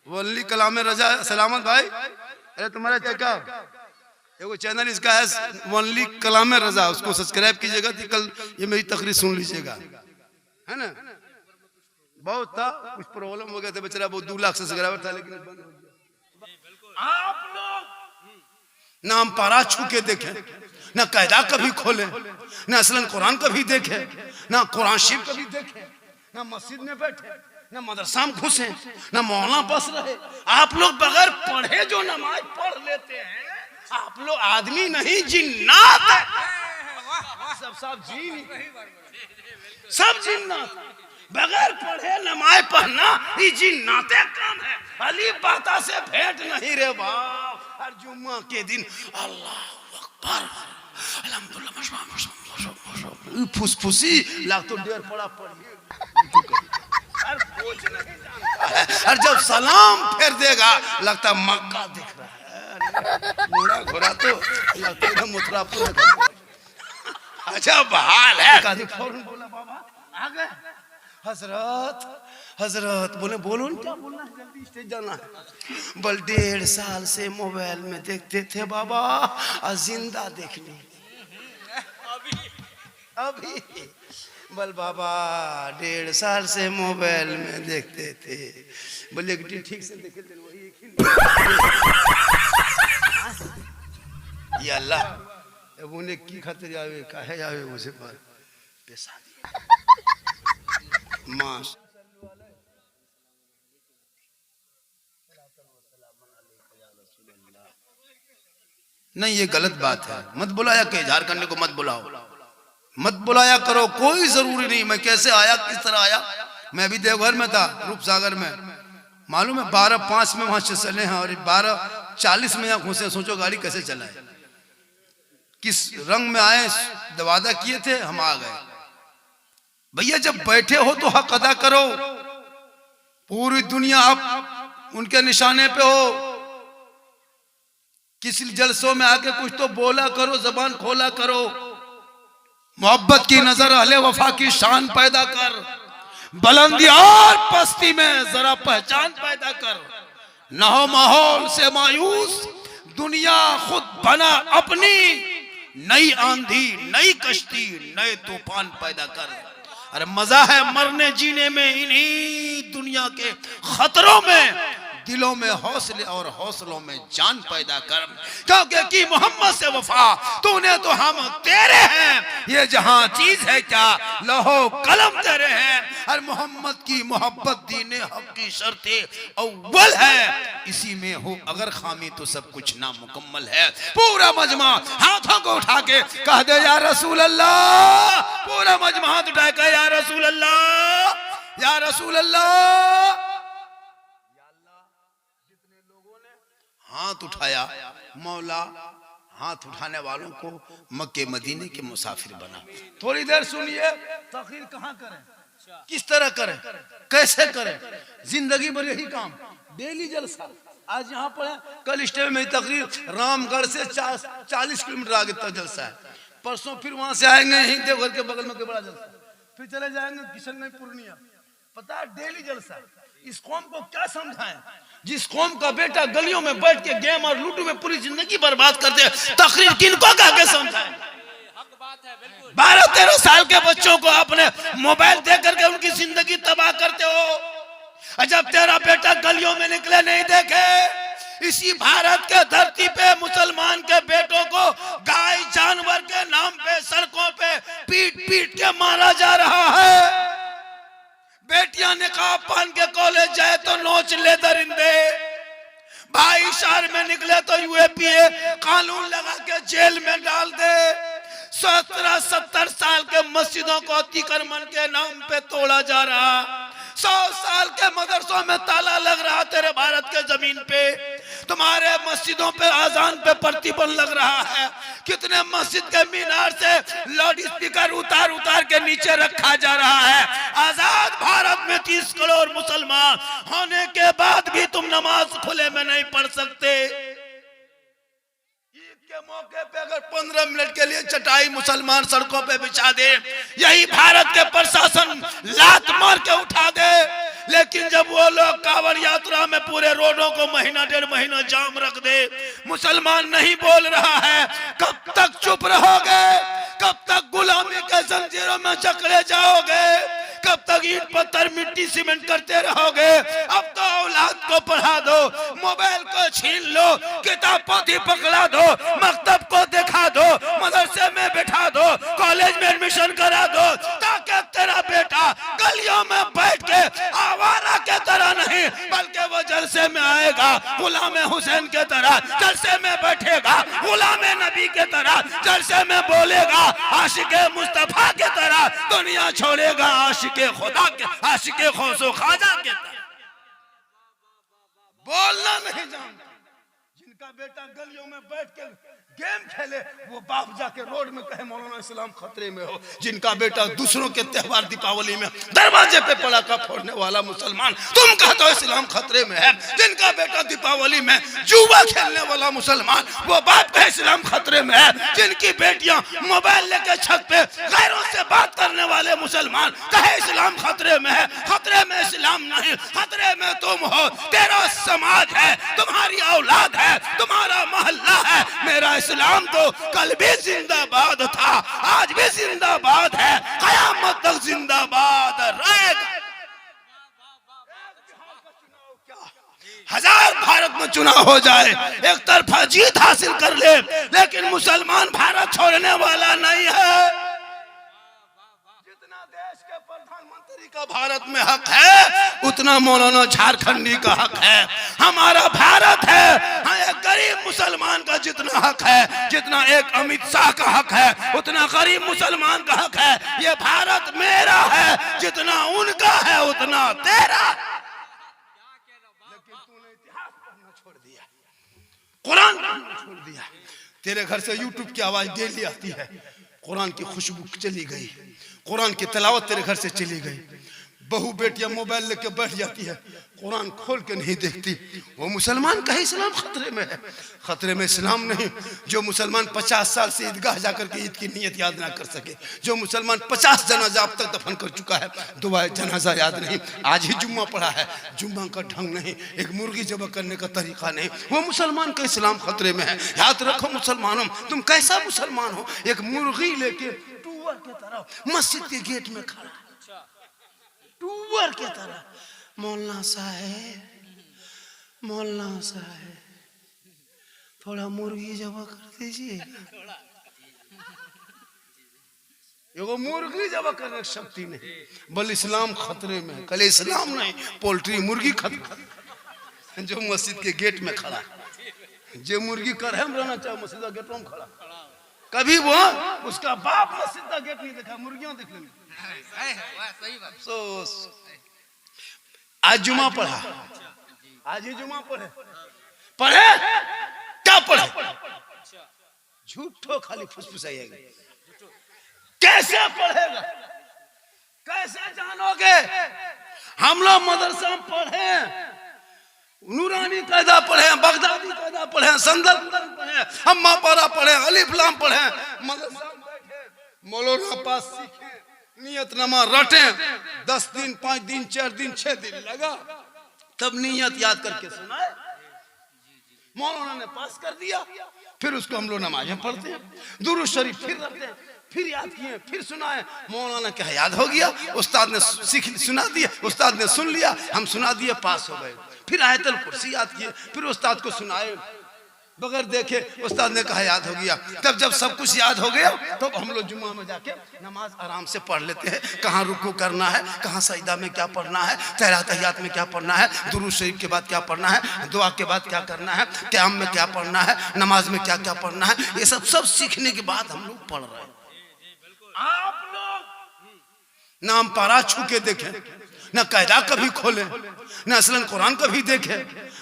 वली कलाम रजा सलामत भाई। अरे तुम्हारा क्या एगो चैनल इसका है वनली कलाम रजा, उसको सब्सक्राइब कीजिएगा। कल ये मेरी तकरीर सुन लीजिएगा, है ना। बहुत था, कुछ प्रॉब्लम हो गया था बेचारा, वो 2 लाख सब्सक्राइबर था, लेकिन बंद हो गया। आप लोग ना हम पारा छू के देखें, ना कायदा कभी खोले, ना असलन कुरान कभी देखे, ना कुरान शरीफ कभी देखे, ना मस्जिद में बैठे, ना मदरसा में घुसे, ना मौलाना पास रहे। आप लोग बगैर पढ़े जो नमाज पढ़ लेते हैं, आप लोग आदमी नहीं जिन्नात है। सब जीन, सब जिन्नात। बगैर पढ़े नमाज पढ़ना ये जिन्नाते काम है। अली बाता से भेंट नहीं रे बाप। हर जुम्मा के दिन अल्लाह अकबर अल्हम्दुलिल्लाह फुसफुसी लाख तो डेर पड़ा पढ़िए। और जब सलाम फेर देगा लगता मक्का दिख रहा है, घोड़ा घोड़ा तो लगता है मथुरापुर। अच्छा बहाल है। फौरन बोला बाबा आ गए। हजरत हजरत बोले बोलो क्या बोलना है, जल्दी स्टेज जाना है। बल 1.5 साल से मोबाइल में देखते थे बाबा, और जिंदा देखनी अभी। बल बाबा 1.5 साल से मोबाइल में देखते थे। बोले ठीक से देखे थे वही ये अल्लाह अब उन्हें की खातिर आवे काहे आवे उसे पर पैसा दिया मास। नहीं ये गलत बात है, मत बुलाया के इजहार करने को मत बुलाओ, मत बुलाया करो, कोई जरूरी नहीं। मैं कैसे आया, किस तरह आया, मैं अभी देवघर में था, रूपसागर में, मालूम है 12:05 में वहां से चले हैं और 12:40 में यहाँ घुसे। सोचो गाड़ी कैसे चलाए, किस रंग में आए, वादा किए थे, हम आ गए। भैया जब बैठे हो तो हक अदा करो। पूरी दुनिया आप उनके निशाने पे हो, किसी जलसों में आके कुछ तो बोला करो, जबान खोला करो। मोहब्बत की नजर अहले वफा की शान पैदा कर, बुलंदी और पस्ती में जरा पहचान पैदा कर। न हो माहौल से मायूस, दुनिया खुद बना अपनी, नई आंधी नई कश्ती नए तूफान पैदा कर। अरे मजा है मरने जीने में, इन्हीं दुनिया के खतरों में दिलों में हौसले और हौसलों में जान पैदा कर। क्योंकि की मोहम्मद से वफा तूने तो हम तेरे हैं, ये जहां चीज है क्या लहो कलम तेरे हैं। और मोहम्मद की मोहब्बत दीने हक की शर्ते अव्वल है, इसी में हो अगर खामी तो सब कुछ नामुकम्मल है। पूरा मजमा हाथों को उठा के कह दे या रसूल अल्लाह। पूरा मजमा हाथ उठा के या रसूल अल्लाह, या रसूल अल्लाह। हाथ उठाया, मौला हाथ उठाने वालों को मक्के मदीने के मुसाफिर बना। थोड़ी देर सुनिए, तकरीर कहाँ करें, किस तरह करें, कैसे करें, जिंदगी भर यही काम, डेली जलसा। आज यहाँ पर कल स्टेज में तकरीर रामगढ़ से 40 किलोमीटर आगे तक जलसा है। परसों फिर वहां से आएंगे यहीं देवघर के बगल में के बड़ा जलसा, फिर चले जाएंगे किशनगंज पूर्णिया। पता है डेली जलसा। इस कौम को क्या समझाएं, जिस कौम का बेटा गलियों में बैठ के गेम और लूडो में पूरी जिंदगी बर्बाद करते, तकरीर किनको कह समझाएं। 12-13 साल के बच्चों को अपने मोबाइल दे करके उनकी जिंदगी तबाह करते हो। जब तेरा बेटा गलियों में निकले नहीं देखे, इसी भारत के धरती पे मुसलमान के बेटों को गाय जानवर के नाम पे सड़कों पे पीट पीट के मारा जा रहा है। बेटियां निकाब पहन के कॉलेज जाए तो नोच ले दरिंदे, भाई शहर में निकले तो यूएपीए कानून लगा के जेल में डाल दे। 17-70 साल के मस्जिदों को अतिक्रमण के नाम पे तोड़ा जा रहा, 100 साल के मदरसों में ताला लग रहा तेरे भारत के जमीन पे। तुम्हारे मस्जिदों पे आजान पे प्रतिबंध लग रहा है। कितने मस्जिद के मीनार से लाउड स्पीकर उतार उतार के नीचे रखा जा रहा है। आजाद भारत में 30 करोड़ मुसलमान होने के बाद भी तुम नमाज खुले में नहीं पढ़ सकते। ईद के मौके पे अगर 15 मिनट के लिए चटाई मुसलमान सड़कों पे बिछा दे, यही भारत के प्रशासन लात मार के उठा दे। लेकिन जब वो लोग कांवड़ यात्रा में पूरे रोडों को महीना डेढ़ महीना जाम रख दे, मुसलमान नहीं बोल रहा है, कब तक चुप रहोगे? कब तक गुलामी के जंजीरों में जकड़े जाओगे? कब तक ईंट पत्थर मिट्टी सीमेंट करते रहोगे? अब तो औलाद को पढ़ा दो, मोबाइल को छीन लो, किताब पोथी पकड़ा दो, मकतब को दिखा दो, मदरसे में बैठा दो, कॉलेज में एडमिशन करा दो, ताकि तेरा बेटा गलियों में बैठ के आवारा के तरह नहीं बल्कि वो जलसे में आएगा गुलाम हुसैन के तरह, जलसे में बैठेगा गुलाम नबी के तरह, जलसे में बोलेगा आशिके मुस्तफा के तरह, दुनिया छोड़ेगा आशिके खुदा के, आशिके खौसो खाजा के तरह। बोलना नहीं जानता, जिनका बेटा गलियों में बैठ के गेम खेले वो बाप जाके रोड में कहे मौलाना इस्लाम खतरे में हो। जिनका बेटा दूसरों के त्योहार दीपावली में दरवाजे पे पटाखा फोड़ने वाला मुसलमान तुम कहते हो इस्लाम खतरे में है। जिनका बेटा दीपावली में जुआ खेलने वाला मुसलमान वो बाप कहे इस्लाम खतरे में है। जिनकी बेटियां मोबाइल लेके छत पे गैरों से बात करने वाले मुसलमान कहे इस्लाम खतरे में है। खतरे में इस्लाम नहीं, खतरे में तुम हो, तेरा समाज है, तुम्हारी औलाद है, तुम्हारा मोहल्ला है। मेरा इस्लाम तो कल भी जिंदाबाद था, आज भी जिंदाबाद है, कयामत तक जिंदाबाद रहेगा। हजार भारत में चुनाव हो जाए, एक तरफा जीत हासिल कर ले, लेकिन मुसलमान भारत छोड़ने वाला नहीं है। जितना देश के प्रधानमंत्री का भारत में हक है उतना मौलाना झारखंडी का हक है। हमारा भारत है, हाँ, एक गरीब मुसलमान का जितना हक है, जितना एक अमित शाह का हक है उतना गरीब मुसलमान का हक है। ये भारत मेरा है, जितना उनका है उतना तेरा। लेकिन तूने इतिहास पढ़ना छोड़ दिया, कुरान पढ़ना छोड़ दिया। तेरे घर से यूट्यूब की आवाज डेली आती है, कुरान की खुशबू चली गई, कुरान की तिलावत तेरे घर से चली गई। बहू बेटियां मोबाइल लेके बैठ जाती है, कुरान खोल के नहीं देखती। वो मुसलमान का इस्लाम खतरे में है। खतरे में इस्लाम नहीं। जो मुसलमान 50 साल से ईदगाह जाकर के ईद की नियत याद ना कर सके, जो मुसलमान 50 जनाजा अब तक दफन कर चुका है, दुआ जनाजा याद नहीं, आज ही जुम्मा पड़ा है, जुम्मा का ढंग नहीं, एक मुर्गी जबा करने का तरीका नहीं, वो मुसलमान का इस्लाम खतरे में है। याद रखो मुसलमानों, तुम कैसा मुसलमान हो? एक मुर्गी लेके टूअर के तरह मस्जिद के गेट में खड़ा, टूअर के तरह। मौलाना साहब, मौलाना साहब, थोड़ा मुर्गी जबा कर दीजिए। ये मुर्गी जबा करने की शक्ति नहीं, बल इस्लाम खतरे में। कल इस्लाम नहीं, पोल्ट्री मुर्गी खतरे। जो मस्जिद के गेट में खड़ा, जो मुर्गी कर है रहना चाहे मस्जिद के गेट में खड़ा, कभी वो उसका बाप मस्जिद का गेट नहीं देखा, मुर्गियां देख लेंगे। आज जुमा पढ़ा, आज ही जुमा पढ़े, पढ़े क्या पढ़े? झूठो खाली फुसफुसाइएगा। कैसे पढ़ेगा, कैसे जानोगे? हम लोग मदरसा में पढ़े, नूरानी कायदा पढ़े, बगदादी कायदा पढ़े, संदर्भ पढ़े, अम्मा पारा पढ़े, अलिफ लाम पढ़े, मदरसा में बैठे, मौलाना पास सीखे, नियतनामा रटे, 10 दिन 5 दिन 4 दिन 6 दिन लगा, तब नियत याद करके सुनाए। मौलाना ने पास कर दिया, फिर उसको हम लोग नमाज़ें पढ़ते हैं, दुरूद शरीफ फिर रखते हैं, फिर याद किए, फिर सुनाए। मौलाना क्या याद हो गया, उस्ताद ने सुना दिया, उस्ताद ने सुन लिया, हम सुना दिए, पास हो गए। फिर आयतुल कुर्सी याद किए, फिर उस्ताद को सुनाए, बगैर देखे उस्ताद ने कहा याद हो गया। तब जब सब कुछ याद हो गया तो हम लोग जुम्मा में जाके नमाज आराम से पढ़ लेते हैं। कहाँ रुकू करना है, कहाँ सजदा में क्या पढ़ना है, तहयात में क्या पढ़ना है, दुरूद शरीफ के बाद क्या पढ़ना है, दुआ के बाद क्या करना है, क़याम में क्या पढ़ना है, नमाज में क्या क्या पढ़ना है, ये सब सीखने के बाद हम लोग पढ़ रहे हैं। आप लोग नाम पारा छू के देखें, न कायदा कभी खोले, न असलन कुरान कभी देखे,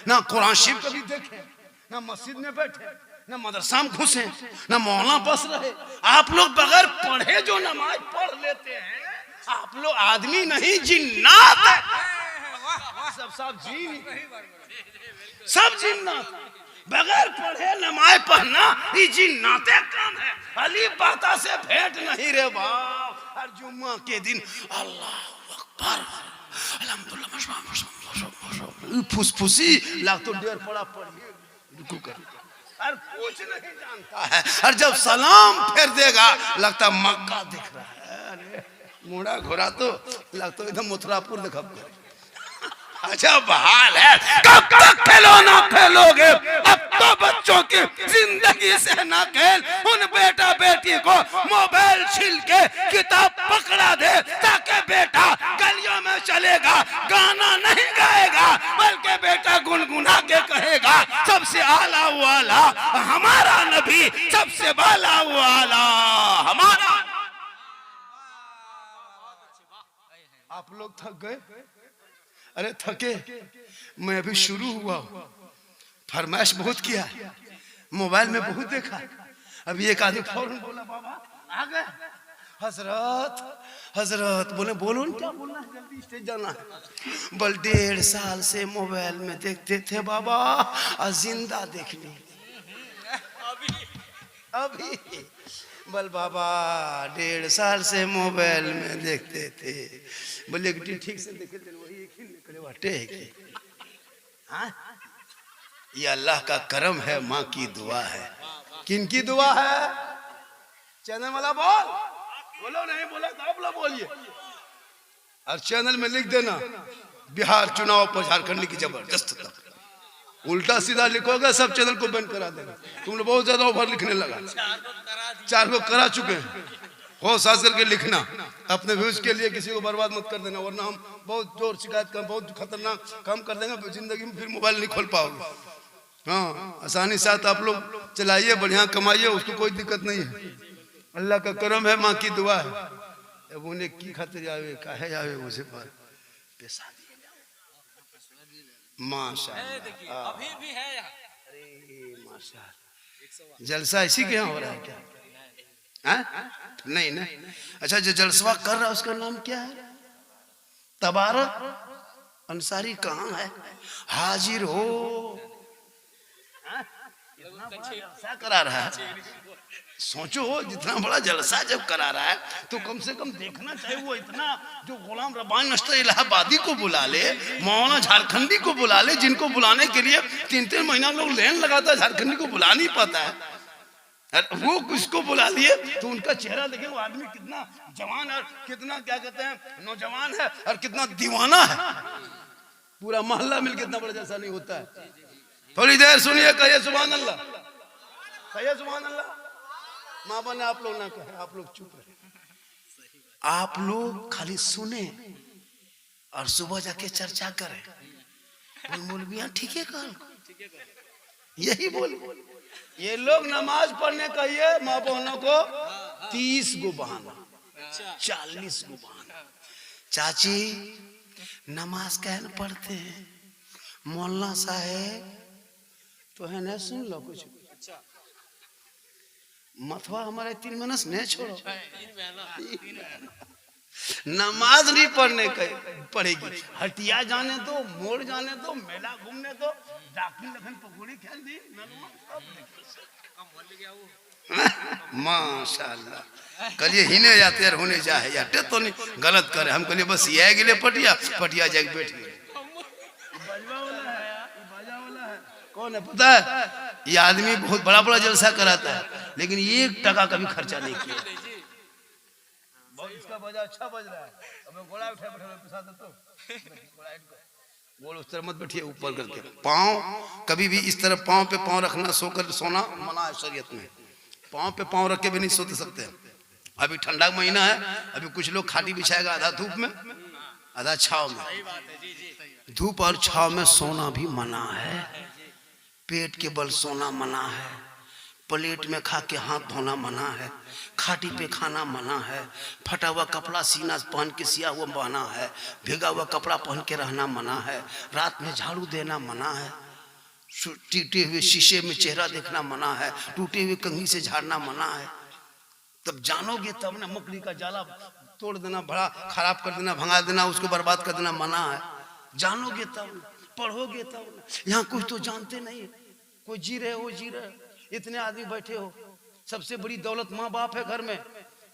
न कुरान शरीफ कभी देखे, न मस्जिद में बैठे, न मदरसा में घुसे, न मौलाना पास रहे। आप लोग बगैर पढ़े जो नमाज पढ़ लेते हैं, आप लोग आदमी नहीं जिन्नात है। सब जीन, सब जिन्नात। बगैर पढ़े नमाज पढ़ना ये जिन्नाते काम है। अली बाता से भेंट नहीं रे बाप। हर जुम्मा के दिन अल्लाह अकबर अल्हम्दुलिल्लाह फुसफुसी लाख तो डेर पड़ा पड़िए रुकू कर और कुछ नहीं जानता है। और जब सलाम फेर देगा लगता मक्का दिख रहा है। अरे मुड़ा घोड़ा तो लगता एकदम मथुरापुर दिखा। अच्छा बहाल है, कब तक खिलौना खेलोगे? अब तो बच्चों की जिंदगी से ना खेल। उन बेटा बेटी को मोबाइल छील के किताब पकड़ा दे ताकि बेटा गलियों में चलेगा, गाना नहीं गाएगा बल्कि बेटा गुनगुना के कहेगा सबसे आला वाला हमारा नबी, सबसे बाला वाला हमारा। आप लोग थक गए? अरे थके, मैं अभी शुरू हुआ हूँ। फरमाइश बहुत किया, मोबाइल में बहुत देखा। अभी एक आदमी फौरन बोला बाबा आ गए। हजरत हजरत बोले बोलो न क्या बोलना है, जल्दी स्टेज जाना है। बल 1.5 साल से मोबाइल में देखते थे बाबा, और जिंदा देखने अभी। बल बाबा 1.5 साल से मोबाइल में देखते थे। बोले ठीक से देखे वही एक ही निकले वाटे है कि हाँ? ये अल्लाह का करम है, माँ की दुआ है। किन की दुआ है? चैनल वाला बोलो नहीं बोला तो आप लोग बोलिए। और चैनल में लिख देना बिहार चुनाव पर झारखंड की जबरदस्त। उल्टा सीधा लिखोगे सब चैनल को बैन करा देगा। तुम लोग बहुत ज्यादा ओवर लिखने लगा। 4 को करा चुके हैं। हो सास करके लिखना, अपने व्यूज के लिए किसी को बर्बाद मत कर देना, वरना हम बहुत जोर शिकायत कर बहुत खतरनाक काम कर देंगे। जिंदगी में फिर मोबाइल नहीं खोल पाओगे। हाँ आसानी साथ आप लोग चलाइए, बढ़िया कमाइए, उसको कोई दिक्कत नहीं है। अल्लाह का करम है, माँ की दुआ है। अब उन्हें की खातिर जावे काहे जावे उसे पर पैसा दिए माशाअल्लाह। अभी भी है यहाँ। अरे माशाअल्लाह, जलसा इसी के यहाँ हो रहा है क्या? नहीं नहीं। अच्छा जो जलसवा कर रहा है उसका नाम क्या है? तबारक अंसारी कहाँ है? हाजिर हो। इतना बड़ा जलसा करा रहा है, सोचो जितना बड़ा जलसा जब करा रहा है तो कम से कम देखना चाहिए। वो इतना जो गुलाम रब्बानी नस्तर इलाहाबादी को बुला ले, मौलाना झारखंडी को बुला ले, जिनको बुलाने के लिए 3-3 महीना लोग लाइन लगाता है, झारखंडी को बुला नहीं पाता है। वो किसको बुला लिए तो उनका चेहरा देखें, वो आदमी कितना जवान है, कितना क्या कहते हैं नौजवान है, और कितना दीवाना है। पूरा मोहल्ला मिलकर इतना बड़ा जैसा नहीं होता है। थोड़ी देर सुनिए, कहिए सुभान अल्लाह, कहिए सुभान अल्लाह। माँ बने आप लोग ना कहे, आप लोग चुप रहे। आप लोग खाली सुने और सुबह जाके चर्चा करें। मौलवियां ठीक है कल यही बोल। ये लोग नमाज पढ़ने कहिए माँ बहनों को 30 गो बहाना, 40 गो बहाना। चाची नमाज कहने पढ़ते हैं, मौलाना साहेब तो है ना, सुन लो कुछ। मथवा हमारे 3 महीना नहीं छोड़ो, नमाज नहीं पढ़ने पड़ेगी। हटिया जाने दो, मोड़ जाने दो, मेला घूमने दो, डाकिन लखन पकौड़ी खेल दी। माशाल्लाह कलिए हिने जाते यार होने जाए यार तो नहीं गलत करे। हम कलिए बस ये गिले पटिया पटिया जाके बैठ गए। कौन है पता है? ये आदमी बहुत बड़ा बड़ा जलसा कराता है लेकिन 1 टका का भी खर्चा नहीं किया। इसका बजा अच्छा बज रहा है। अब घोड़ा उठा बैठा पैसा दे तो बोल उस तरह मत बैठिए, ऊपर करके पाँव कभी भी इस तरह पाँव पे पाँव रखना, सोकर सोना मना है शरीयत में। पाँव पे पाँव रख के भी नहीं सोते सकते। अभी ठंडा का महीना है, अभी कुछ लोग खाटी बिछाएगा, आधा धूप में आधा छाव में। धूप और छाव में सोना भी मना है। पेट के बल सोना मना है, प्लेट में खा के हाथ धोना मना है, खाटी पे खाना मना है, फटा हुआ कपड़ा सीना पहन के सिया हुआ बना है, भीगा हुआ कपड़ा पहन के रहना मना है, रात में झाड़ू देना मना है, टूटे हुए शीशे में चेहरा देखना मना है, टूटे हुए कंघी से झाड़ना मना है। तब जानोगे तब ना, मकड़ी का जाला तोड़ देना, बड़ा खराब कर देना, भंगा देना, उसको बर्बाद कर देना मना है। जानोगे तब, पढ़ोगे तब। यहाँ कुछ तो जानते नहीं, कोई जी रहे हो जी रहे, इतने आदमी बैठे हो। सबसे बड़ी दौलत माँ बाप है घर में।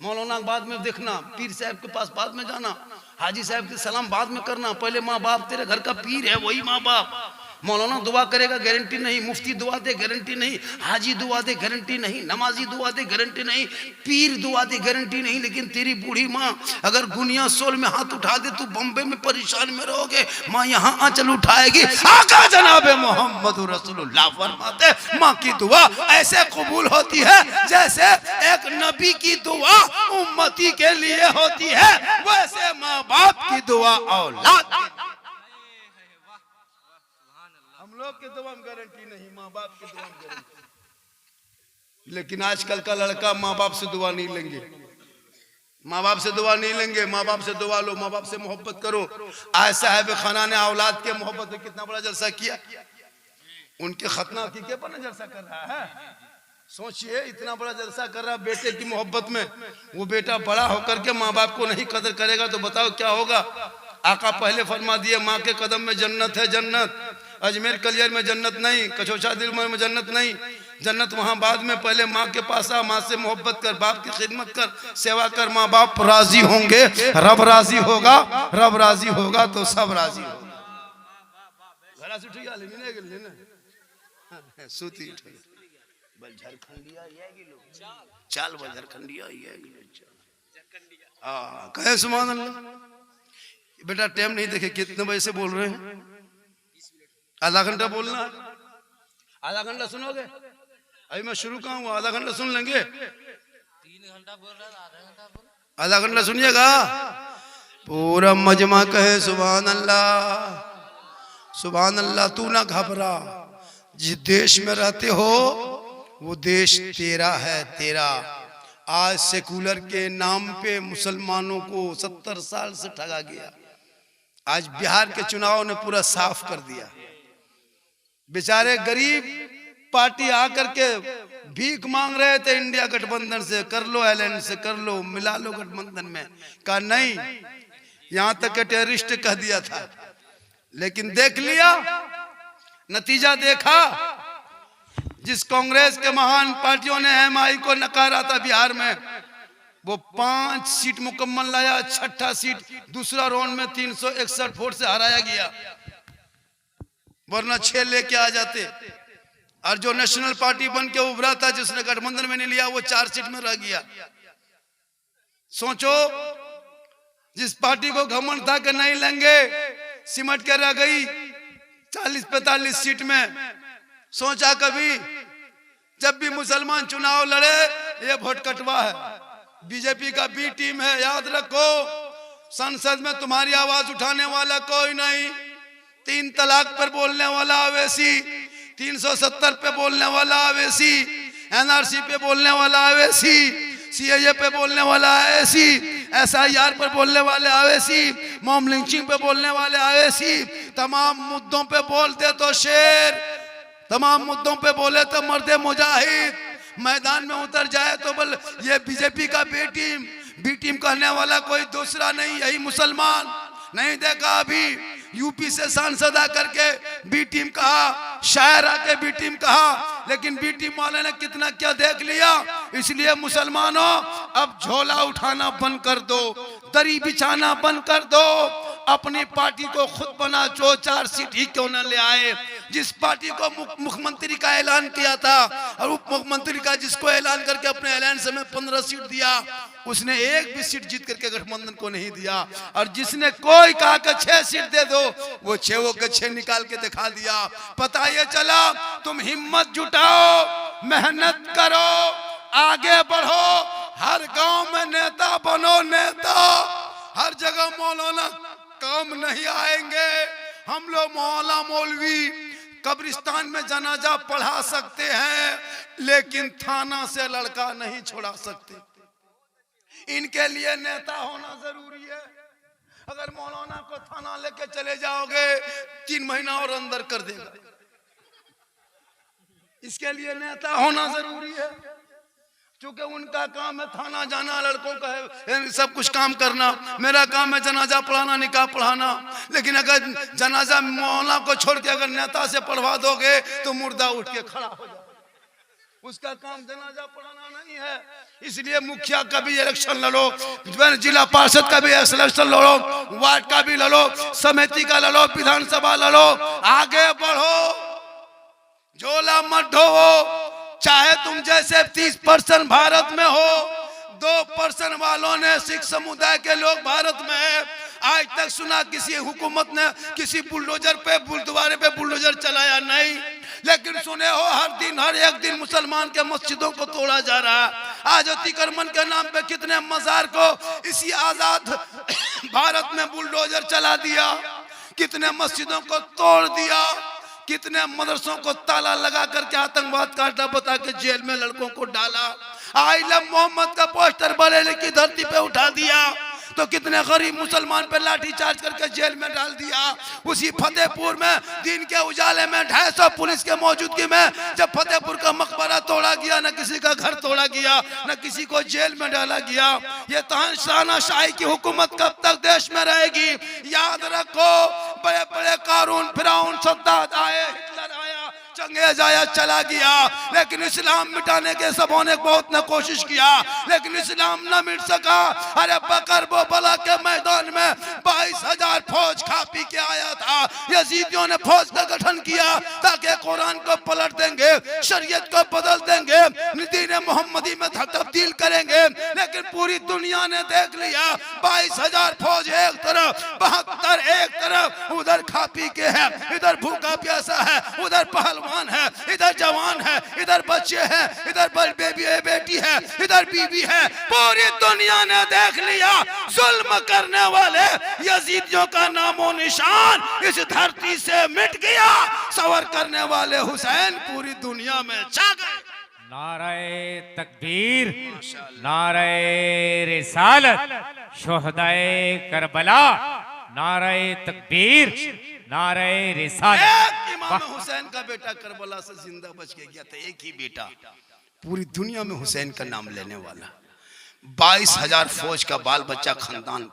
मौलाना बाद में देखना, पीर साहब के पास बाद में जाना, हाजी साहब के सलाम बाद में करना, पहले माँ बाप, तेरे घर का पीर है वही माँ बाप। मौलाना दुआ करेगा गारंटी नहीं, मुफ्ती दुआ दे गारंटी नहीं, हाजी दुआ दे गारंटी नहीं, नमाजी दुआ दे गारंटी नहीं, पीर दुआ दे गारंटी नहीं। लेकिन तेरी बूढ़ी माँ अगर गुनिया सोल में हाथ उठा दे, तू बम्बे में परेशान में रहोगे, माँ यहाँ आंचल उठाएगी। आका जनाबे मोहम्मद रसूलुल्लाह फरमाते, माँ की दुआ ऐसे कबूल होती है जैसे एक नबी की दुआ उम्मती के लिए होती है, वैसे माँ बाप की दुआ औलाद। हम लोग के दुआ में गारंटी नहीं, माँ बाप की दुआ में गारंटी। लेकिन आजकल का लड़का माँ बाप से दुआ नहीं लेंगे, माँ बाप से दुआ नहीं लेंगे। माँ बाप से दुआ लो, माँ बाप से मोहब्बत करो। आज साहब खाना ने औलाद के मोहब्बत में कितना बड़ा जलसा किया, उनके खतना हकीके पर जलसा कर रहा है। सोचिए इतना बड़ा जलसा कर रहा बेटे की मोहब्बत में, वो बेटा बड़ा होकर के माँ बाप को नहीं कदर करेगा तो बताओ क्या होगा। आका पहले फरमा दिए, माँ के कदम में जन्नत है जन्नत। अजमेर कलियर में जन्नत नहीं, कचौचा दिल में जन्नत नहीं, जन्नत वहां बाद में। पहले माँ के पास आ, माँ से मोहब्बत कर, बाप की खिदमत कर, सेवा कर, माँ बाप राजी होंगे, रब राजी होगा, रब राजी होगा तो सब राजी होगा। कहे सुभान अल्लाह। बेटा टाइम नहीं देखे, कितने बजे से बोल रहे हैं? आधा घंटा बोलना, आधा घंटा सुनोगे? अभी मैं शुरू कहाँ हुआ, आधा घंटा सुन लेंगे। 3 घंटा बोल रहा था, आधा घंटा बोल, आधा घंटा सुनिएगा। पूरा मजमा कहे सुभान अल्लाह, सुभान अल्लाह। तू ना घबरा, जिस देश में रहते हो वो देश तेरा है, तेरा। आज सेकुलर के नाम पे मुसलमानों को 70 साल से ठगा गया। आज बिहार के चुनाव ने पूरा साफ कर दिया। बेचारे गरीब पार्टी आकर के भीख मांग रहे थे इंडिया गठबंधन से, कर लो एलएन से, कर लो, मिला लो गठबंधन में। कहा नहीं, यहां तक के टेररिस्ट कह दिया था। लेकिन देख लिया, नतीजा देखा। जिस कांग्रेस के महान पार्टियों ने एमआई को नकारा था बिहार में, वो 5 सीट मुकम्मल लाया, 6ठा सीट दूसरा राउंड में 361 वोट से हराया गया, वरना 6 लेके आ जाते। और जो नेशनल पार्टी बन के उभरा था, जिसने गठबंधन में नहीं लिया, वो 4 सीट में रह गया। सोचो, जिस पार्टी को घमंड था कि नहीं लेंगे, सिमट के रह गई 40-45 सीट में। सोचा कभी जब भी मुसलमान चुनाव लड़े, ये वोट कटवा है, बीजेपी का बी टीम है, याद रखो। संसद में तुम्हारी आवाज उठाने वाला कोई नहीं। 3 तलाक पर बोलने वाला अवैसी, 370 पे बोलने वाला अवैसी, एनआरसी पे बोलने वाला अवैसी, सीएए पे बोलने वाला अवैसी, एसआईआर पर बोलने वाले अवैसी, मॉब लिंचिंग पे बोलने वाले अवैसी। तमाम मुद्दों पे बोलते तो शेर, तमाम मुद्दों पे बोले तो मर्दे मुजाहिद, मैदान में उतर जाए तो बोल ये बीजेपी का बी टीम कहने वाला कोई दूसरा नहीं, यही मुसलमान। नहीं देखा अभी यूपी से सांसद आकर के बी टीम कहा, शायर आके बी टीम कहा, लेकिन बी टीम वाले ने कितना क्या देख लिया। इसलिए मुसलमानों, अब झोला उठाना बंद कर दो, दरी बिछाना बंद कर दो, अपनी पार्टी को खुद बना, जो 4 सीट ही क्यों न ले आए। जिस पार्टी को मुख्यमंत्री का ऐलान किया था और उप मुख्यमंत्री का जिसको ऐलान करके अपने ऐलान से 15 सीट दिया, उसने एक भी सीट जीत करके गठबंधन को नहीं दिया। और जिसने कोई कहा कि 6 सीट दे दो, वो 6 के 6 निकाल के दिखा दिया। पता ये चला, तुम हिम्मत जुटाओ, मेहनत करो, आगे बढ़ो, हर गांव में नेता बनो, नेता। हर जगह मौलाना काम नहीं आएंगे। हम लोग मौला मौलवी कब्रिस्तान में जनाजा पढ़ा सकते हैं, लेकिन थाना से लड़का नहीं छोड़ा सकते। इनके लिए नेता होना जरूरी है। अगर मौलाना को थाना लेके चले जाओगे, 3 महीना और अंदर कर देगा। इसके लिए नेता होना जरूरी है, क्योंकि उनका काम है थाना जाना, लड़कों का है सब कुछ काम करना। मेरा काम है जनाजा पढ़ाना, निकाह पढ़ाना। लेकिन अगर जनाजा मौला को छोड़ के अगर नेता से पढ़वा दोगे तो मुर्दा उठ के खड़ा हो जाए। उसका काम जनाजा पढ़ाना नहीं है। इसलिए मुखिया का भी इलेक्शन लड़ो, जिला पार्षद का भी इलेक्शन लड़ो, वार्ड का भी लड़ो, समिति का लड़ो, विधानसभा लड़ो, आगे बढ़ो, झोला मत ढोवो। चाहे तुम जैसे 30% भारत में हो, 2% वालों ने सिख समुदाय के लोग भारत में है। आज तक सुना किसी हुकूमत ने किसी बुलडोजर पे गुरुद्वारे पे बुलडोजर चलाया नहीं, लेकिन सुने हो हर दिन हर एक दिन मुसलमान के मस्जिदों को तोड़ा जा रहा है। आज अतिक्रमण के नाम पे कितने मजार को इसी आजाद भारत में बुलडोजर चला दिया, कितने मस्जिदों को तोड़ दिया, कितने मदरसों को ताला लगा करके आतंकवाद का अड्डा बता के जेल में लड़कों को डाला। आई लव मोहम्मद का पोस्टर बरेली की धरती पे उठा दिया तो कितने गरीब मुसलमान पे लाठी चार्ज करके जेल में डाल दिया। उसी फतेहपुर में दिन के उजाले में 250 पुलिस के मौजूदगी में जब फतेहपुर का मकबरा तोड़ा गया, न किसी का घर तोड़ा गया, न किसी को जेल में डाला गया। ये तानाशाही की हुकूमत कब तक देश में रहेगी? याद रखो, बड़े बड़े कारून फिरौन सद्दाद आए, हिटलर आया, चंगेज आया, चला गया, लेकिन इस्लाम मिटाने के सबों ने बहुत ने कोशिश किया, लेकिन इस्लाम न मिट सका। अरे बकर वो बला के मैदान में 22,000 फौज खा पी के आया था। यजीदियों ने फौज का गठन किया ताकि कुरान को पलट देंगे, शरीयत को बदल देंगे, दीन मोहम्मदी में तब्दील करेंगे, लेकिन पूरी दुनिया ने देख लिया 22,000 फौज एक तरफ, 72 एक तरफ, उधर खा पी के है, इधर भूखा प्यासा है, उधर पहलवान है, इधर जवान है, इधर बच्चे हैं, इधर बेबी है, बेटी है, इधर बीबी है। पूरी दुनिया ने देख लिया जुल्म करने वाले यजीदियों का नामो निशान इस धरती से मिट गया। सवर करने वाले हुसैन पूरी दुनिया में छा गए। नारे तकबीर, नारे रिसालत, शोहदाए करबला, नारे तकबीर, नारे रिसालत। इमाम हुसैन का बेटा करबला से जिंदा बच के गया था, एक ही बेटा, पूरी दुनिया में हुसैन का नाम लेने वाला। 22,000 फौज का बाल बच्चा खानदान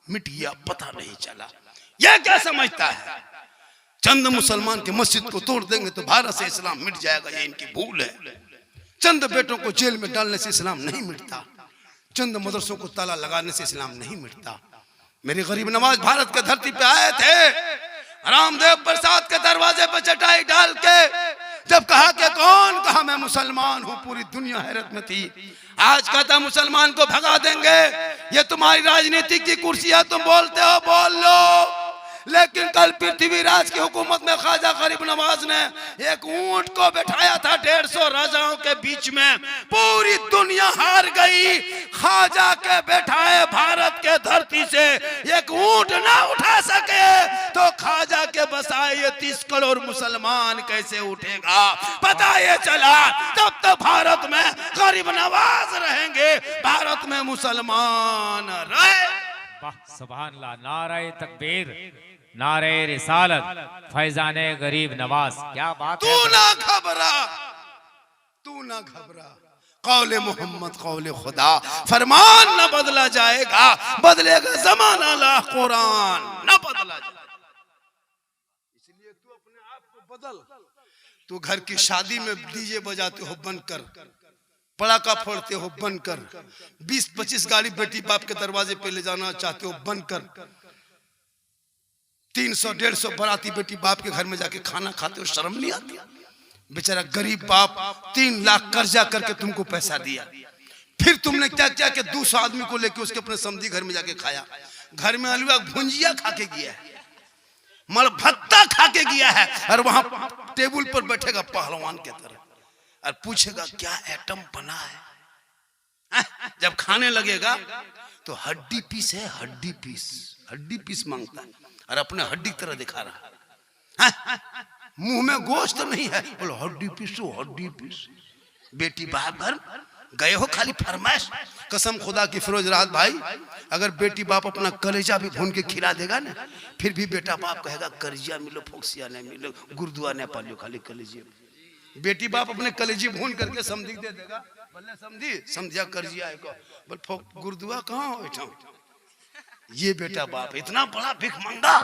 मिट गया, पता नहीं चला। यह क्या समझता है चंद मुसलमान के मस्जिद को तोड़ देंगे तो भारत से इस्लाम मिट जाएगा? ये इनकी भूल है। चंद बेटों को जेल में डालने से इस्लाम नहीं मिटता, चंद मदरसों को ताला लगाने से इस्लाम नहीं मिटता। मेरे गरीब नवाज भारत के धरती पे आए थे, रामदेव प्रसाद के दरवाजे पर चटाई डाल के जब कहा कि कौन, कहा मैं मुसलमान हूं, पूरी दुनिया हैरत में थी। आज कहता मुसलमान को भगा देंगे, ये तुम्हारी राजनीति की कुर्सी है, तुम बोलते हो बोल लो। लेकिन कल पृथ्वीराज की हुकूमत में ख्वाजा गरीब नवाज ने एक ऊंट को बैठाया था 150 राजाओं के बीच में, पूरी दुनिया हार गई। ख्वाजा के बैठाए भारत के धरती से एक ऊंट ना उठा सके तो ख्वाजा के बसाए ये 30 करोड़ मुसलमान कैसे उठेगा? पता ये चला तब तक भारत में गरीब नवाज रहेंगे, भारत में मुसलमान रहे। सुभान अल्लाह, नारे तकबीर, नारे रिसालत, फैजाने गरीब नवाज। क्या बात है। तू ना घबरा, तू ना घबरा, कौले मोहम्मद कौले खुदा, फरमान न बदला जाएगा, बदलेगा जमाना ला कुरान न बदला जाएगा। इसलिए तू अपने आप को बदल। तू घर की शादी में डीजे बजाते हो बंद कर, पड़ाका फोड़ते हो बंद कर, 20-25 गाड़ी बेटी बाप के दरवाजे पे ले जाना चाहते हो बंद कर, 300-150 बराती बेटी बाप के घर में जाके खाना खाते हो, शर्म नहीं आती? बेचारा गरीब बाप 3 लाख कर्जा करके तुमको पैसा दिया, फिर तुमने क्या क्या कि 200 आदमी को लेके उसके अपने समधी घर में जाके खाया, घर में हलवा भुंजिया खा के गया है, मल भत्ता खा के गया है, और वहां टेबल पर बैठेगा पहलवान के तरह और पूछेगा क्या आइटम बना है। जब खाने लगेगा तो हड्डी पीस है, हड्डी पीस मांगता है और अपने हड्डी की तरह दिखा रहा है। मुंह में गोश्त नहीं है, बोलो हड्डी पीस। बेटी बाप घर गए हो खाली फरमाइश। कसम खुदा की फिरोज राहत भाई, अगर बेटी बाप अपना कलेजा भी भून के खिला देगा ना, फिर भी बेटा बाप कहेगा कलेजिया मिलो, फोक्सिया नहीं मिलो, गुरुद्वा नहीं पालियो, खाली कलेजिया। बेटी बाप अपने कलेजी भून करके समझी दे देगा, बोले समझिया कर्जिया है को, बोल गुरुद्वा कहाँ हो बैठा? ये बेटा बाप इतना बड़ा भिख मंगा,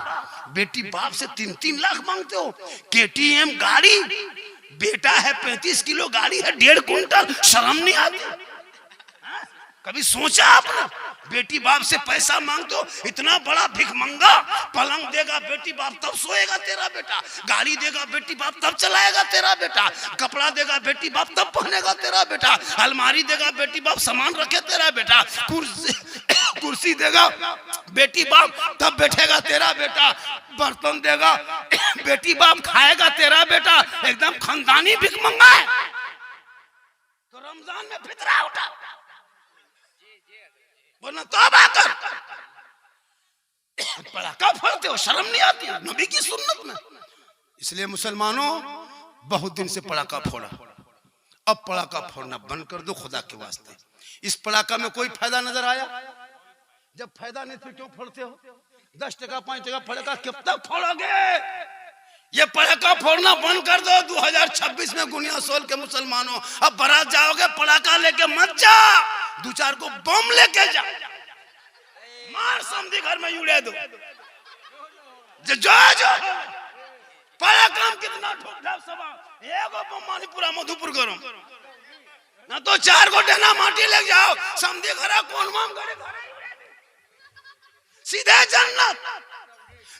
बेटी बाप से 3-3 लाख मांगते हो, KTM गाड़ी, बेटा है 35 किलो, गाड़ी है 1.5 क्विंटल, शर्म नहीं आती? कभी सोचा आपने? बेटी बाप से पैसा मांग दो, इतना बड़ा भिखमंगा। पलंग देगा बेटी बाप तब सोएगा तेरा बेटा, गाड़ी देगा बेटी बाप तब चलाएगा तेरा बेटा, कपड़ा देगा बेटी बाप तब पहनेगा तेरा बेटा, अलमारी देगा बेटी बाप सामान रखे तेरा बेटा, कुर्सी देगा बेटी बाप तब बैठेगा तेरा बेटा, बर्तन देगा बेटी बाप खाएगा तेरा बेटा। एकदम खानदानी भिखमंगा है। तो रमजान में फितरा उठा, वरना तौबा कर। पड़ाका फोड़ते हो, शर्म नहीं आती नबी की सुन्नत में? इसलिए मुसलमानों बहुत दिन से पड़ाका फोड़ा, अब पड़ाका फोड़ना बंद कर दो खुदा के वास्ते। इस पड़ाका में कोई फायदा नजर आया? जब फायदा नहीं फिर क्यों फोड़ते हो? 10 टका 5 टका पड़ाका कब तक फोड़ोगे? ये पड़ाका फोड़ना बंद कर दो। 2026 में गुनिया सोल के मुसलमानों, अब बारात जाओगे पड़ाका लेके मत जा, 2-4 को बम लेके जा, मार समझी घर में उड़ा दो। जो पड़ाका कितना ठोक ढाप सभा, एगो बम मानी पूरा मधुपुर करो ना, तो 4 को डेना माटी ले जाओ, समझी घर कौन माम करे सीधे जन्नत।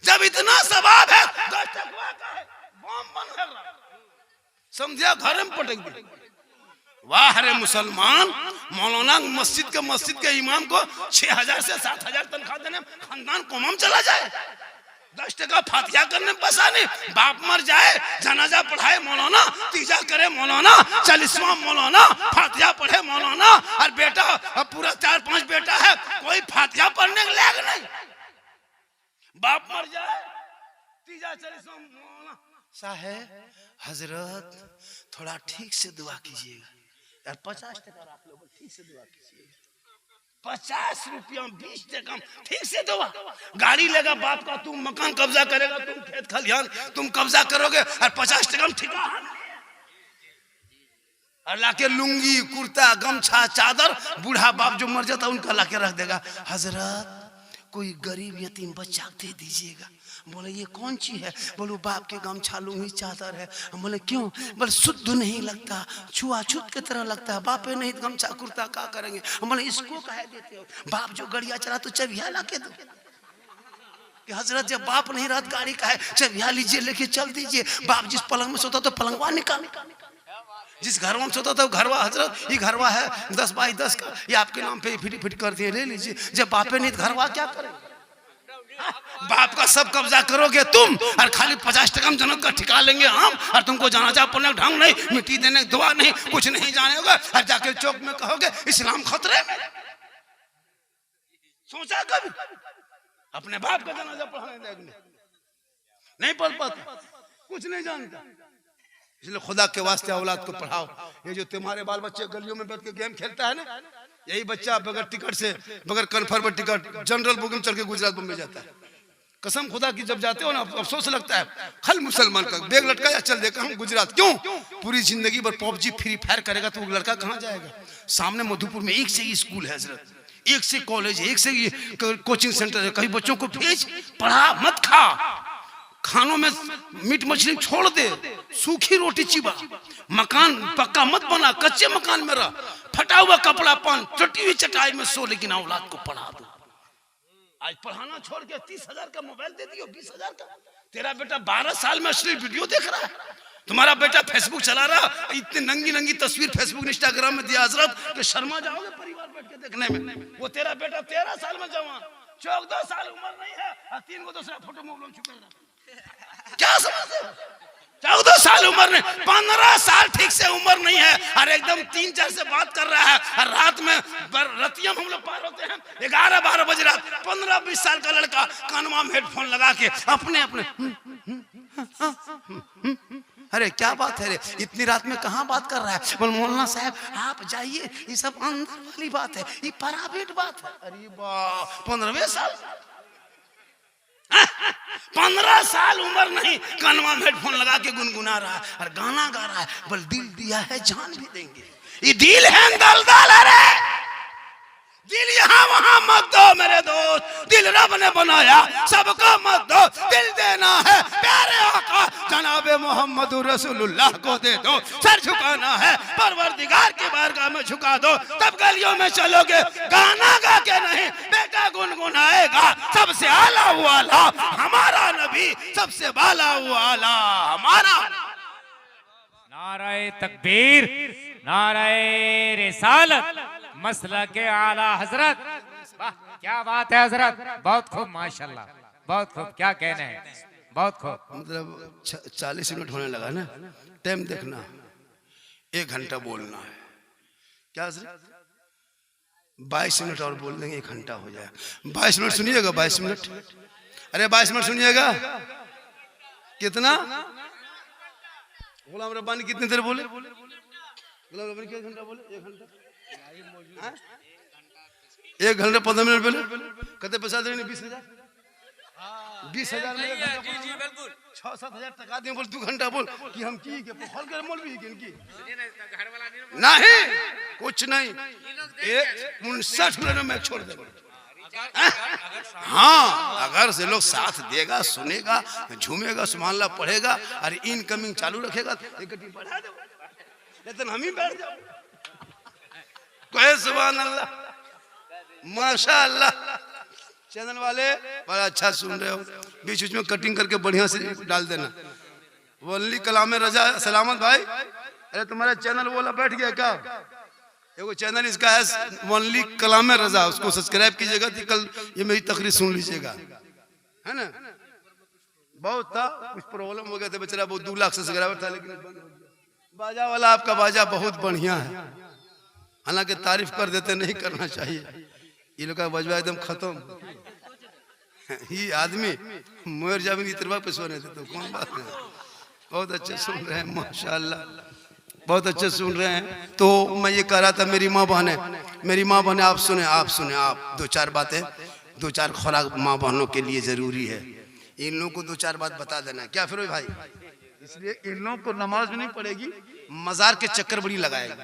जब इतना सवाब है, 10 टकवा का है, बम बंद कर रहा, समझिया घर में पटक दे। वाह रे मुसलमान, मौलाना मस्जिद के इमाम को 6,000 से 7,000 तनख्वाह देने खानदान कोमम चला जाए, 10 टका फातिहा करने पैसा नहीं, बाप मर जाए जनाजा पढ़ाए मौलाना, तीजा करे मौलाना, 40वां मौलाना, फातिहा पढ़े मौलाना, और बेटा अब पूरा 4-5 बेटा है, कोई फातिहा पढ़ने के लायक नहीं। बाप मर जाए तीजा 40वां मौलाना, साहेब हजरत थोड़ा ठीक से दुआ कीजिएगा यार, 50 टका रख लो, ठीक से दुआ कीजिएगा, 50 रुपया 20 टका ठीक से दुआ। गाड़ी लेगा बाप का, तुम मकान कब्जा करेगा, तुम खेत खलिहान तुम कब्जा करोगे, और 50 टका ठिका और लाके लुंगी कुर्ता गमछा चादर, बूढ़ा बाप जो मर जाता उनका लाके रख देगा। हजरत कोई गरीब यतीम बच्चा दे दीजिएगा। बोले ये कौन चीज है? बोलो बाप के गमछा लुंगी चादर है। बोले क्यों? बोले शुद्ध नहीं लगता, छुआछूत की तरह लगता है, बापे नहीं गमछा कुर्ता क्या करेंगे? बोले इसको कहे देते हो? बाप जो गड़िया चला तो चबिया ला के दो कि हजरत जब बाप नहीं रहता गाड़ी का है, चबिया लीजिए लेके चल दीजिए। बाप जिस पलंग में सोता तो पलंगवा निकाल, जिस घरवा में सोता था घरवा, हजरत ये घरवा है 10 बाई 10 का, ये आपके नाम पे फिट कर दिए, ले लीजिए। जब बापे नहीं घरवा क्या करेंगे? बाप का सब कब्जा करोगे तुम, और खाली 50 टका में जन्नत का ठिका लेंगे हम, और तुमको जनाजा पढ़ने ढंग नहीं, मिट्टी देने दुआ नहीं, कुछ नहीं जाने होगा, और जाके चौक में कहोगे इस्लाम खतरे में। सोचा कभी अपने बाप का जनाजा पढ़ाने नहीं पढ़ पाता, कुछ नहीं जानता। इसलिए खुदा के वास्ते औलाद को पढ़ाओ। ये जो तुम्हारे बाल बच्चे गलियों में बैठ के गेम खेलता है ना, यही बच्चा बगैर टिकट से, बगैर कन्फर्म टिकट जनरल बुकिंग चल के गुजरात बम्बई जाता है। कसम खुदा की जब जाते हो ना अफसोस लगता है, खल मुसलमान का बैग लटकाया चल देगा हम गुजरात। क्यों? पूरी जिंदगी भर पबजी फ्री फायर करेगा तो वो लड़का कहाँ जाएगा? सामने मधुपुर में एक से ही स्कूल है हजरत, एक से कॉलेज है, एक से कोचिंग सेंटर है। कहीं बच्चों को भेज, पढ़ा मत, खा खानों में मीट मछली छोड़ दे, सूखी रोटी चिबा, मकान पक्का मत बना, कच्चे मकान में रह, फटा हुआ कपड़ा पहन, टटी हुई चटाई में सो, लेकिन औलाद को पढ़ा दो। आज पढ़ाना छोड़ के 30,000 का मोबाइल दे दियो, 20,000 का। तेरा बेटा 12 साल में अश्लील वीडियो देख रहा है, तुम्हारा बेटा फेसबुक चला रहा, इतनी नंगी नंगी तस्वीर फेसबुक इंस्टाग्राम में दिया हजरत कि शर्मा जाओगे परिवार बैठ के देखने में। वो तेरा बेटा 13 साल में जवान, 14 साल उम्र नहीं है, और 3 को दूसरा फोटो मोबाइल छुपा रहा। क्या समझते हो? 14 साल उम्र नहीं, 15 साल ठीक से उम्र नहीं है, और एकदम 3-4 से बात कर रहा है, और रात में रतिया हम लोग पार होते हैं 11-12 बजे रात, 15-20 साल का लड़का कानवा में हेडफोन लगा के अपने अरे क्या बात है रे, इतनी रात में कहाँ बात कर रहा है? बोल मौलाना साहब आप जाइए, ये सब अंदर वाली बात है, ये प्राइवेट बात है। अरे वाह, 15वें साल 15 साल उम्र नहीं, कानवा में हेडफोन लगा के गुनगुना रहा है और गाना गा रहा है। बोल दिल दिया है जान भी देंगे, ये दिल है दलदल, अरे दिल यहाँ वहां मत दो मेरे दोस्त, दिल रब ने बनाया सबको मत दो, दिल देना है प्यारे आका जनाबे मोहम्मद रसूलुल्लाह को दे दो। सर झुकाना है परवरदिगार की बारगाह में झुका दो, तब गलियों में चलोगे गाना गा के नहीं बेटा गुनगुनाएगा। सबसे आला हुआ आला हमारा नबी, सबसे बाला हुआ आला हमारा। नाराए तकबीर, नाराए रिसालत, मसला के आला हजरत। वाह क्या बात है हजरत, बहुत खूब माशाल्लाह, बहुत खूब, क्या कहने हैं, बहुत खूब। मतलब 40 मिनट होने लगा ना, टाइम देखना, 1 घंटा बोलना है क्या? 22 मिनट और बोल देंगे 1 घंटा हो जाए। 22 मिनट सुनिएगा, 22 मिनट, अरे 22 मिनट सुनिएगा। कितना गुलाम रब्बानी कितनी देर बोले? गुलाम रब्बानी कितने घंटा बोले? 1 घंटा, 1 घंटा 15 मिनट बोले। कहते पैसा देने 20,000, 20,000 में 6-7 हजार टका दिए, बोल 2 घंटा बोल कि हम की के पोखर के मोल भी की नहीं, कुछ नहीं, 59 मिनट में छोड़ दे। हाँ, अगर से लोग साथ देगा, सुनेगा, झूमेगा, सुभान अल्लाह पढ़ेगा और इनकमिंग चालू रखेगा तो एक बढ़ा दो, लेकिन हम ही बैठ जाओ। कहे सुभान अल्लाह, माशाअल्लाह। चैनल वाले बड़ा अच्छा सुन रहे हो, बीच बीच में कटिंग करके बढ़िया से डाल देना। वली कलाम रजा सलामत भाई, अरे तुम्हारा चैनल बोला बैठ गया क्या? एगो चैनल इसका है वनली कलाम रजा, उसको सब्सक्राइब कीजिएगा तो कल ये मेरी तकरीर सुन लीजिएगा, है ना। बहुत था, कुछ प्रॉब्लम हो गया था बेचारा, वो 2 लाख सब्सक्राइबर था, लेकिन बंद हो गया। बाजा वाला आपका बाजा बहुत बढ़िया है, हालांकि तारीफ कर देते, नहीं करना चाहिए। ये लोग का बजवा एकदम खत्म, ये आदमी मोर जामिन इतरवा पे सोने थे तो कौन बात है। बहुत अच्छे सुन रहे हैं माशाअल्लाह, बहुत अच्छे सुन रहे हैं। तो मैं ये कह रहा था, मेरी माँ बहने, मेरी माँ बहने आप सुने, आप सुने, आप 2-4 बातें, 2-4 खुराक माँ बहनों के लिए जरूरी है। इन लोगों को 2-4 बात बता देना क्या फिर भाई, इसलिए इन लोगों को नमाज भी नहीं पड़ेगी, मजार के चक्कर बड़ी लगाएगी,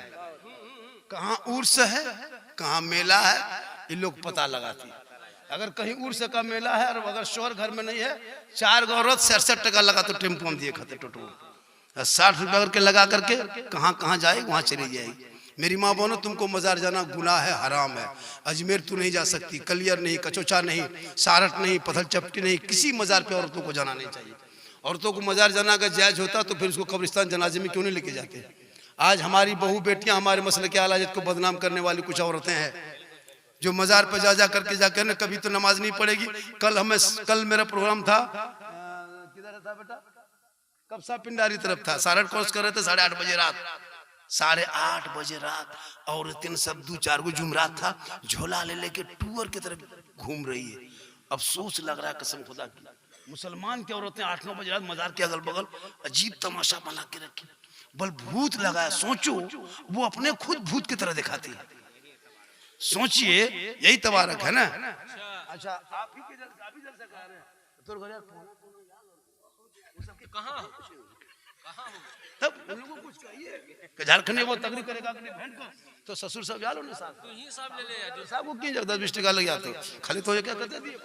कहाँ उर्स है कहाँ मेला है ये लोग पता लगाती। अगर कहीं उर्स का मेला है और अगर शोहर घर में नहीं है, 4 औरत 67 टका लगा तो टेम्पो में दिए खाते टोटो 60 रुपया करके लगा करके कहाँ कहाँ जाएगी वहाँ चली जाएगी। मेरी माँ बहनों, तुमको मजार जाना गुनाह है, हराम है। अजमेर तू नहीं जा सकती, कलियर नहीं, कचोचा नहीं, सारट नहीं, पत्थर चपटी नहीं, किसी मजार पे औरतों को जाना नहीं चाहिए। औरतों को मजार जाना अगर जायज होता तो फिर उसको कब्रिस्तान जनाजे में क्यों नहीं लेके जाते। आज हमारी बहू बेटियां हमारे मसले के आला को बदनाम करने वाली कुछ औरतें हैं जो मजार पर जा करके जाकर ना कभी तो नमाज नहीं पढ़ेगी। कल मेरा प्रोग्राम था, किधर था बेटा, कबसा पिंडारी तरफ था, सारट क्रॉस कर रहे थे 8:30 बजे रात, 8:30 बजे रात, औरतें सब 2-4 गो जुमरात था, झोला ले लेके टूर की तरफ घूम रही है। अफसोस लग रहा है कसम खुदा की, मुसलमान की औरतें 8-9 बजे रात मजार के अगल बगल अजीब तमाशा बना के रखी, बल भूत लगाया। सोचो वो अपने खुद भूत की तरह दिखाती है, सोचिए, यही तबारक है ना। अच्छा आप ही के जलसा कर रहे हैं तो कहां तब उन लोगों को कुछ कहिए, झारखंड में वो तकरीर करेगा अपने बहन को तो ससुर सब जालो ना साहब, तू ही सब ले ले यार, साहब को क्यों 10-20 टका लग जाते खाली, तो ये क्या करते दिए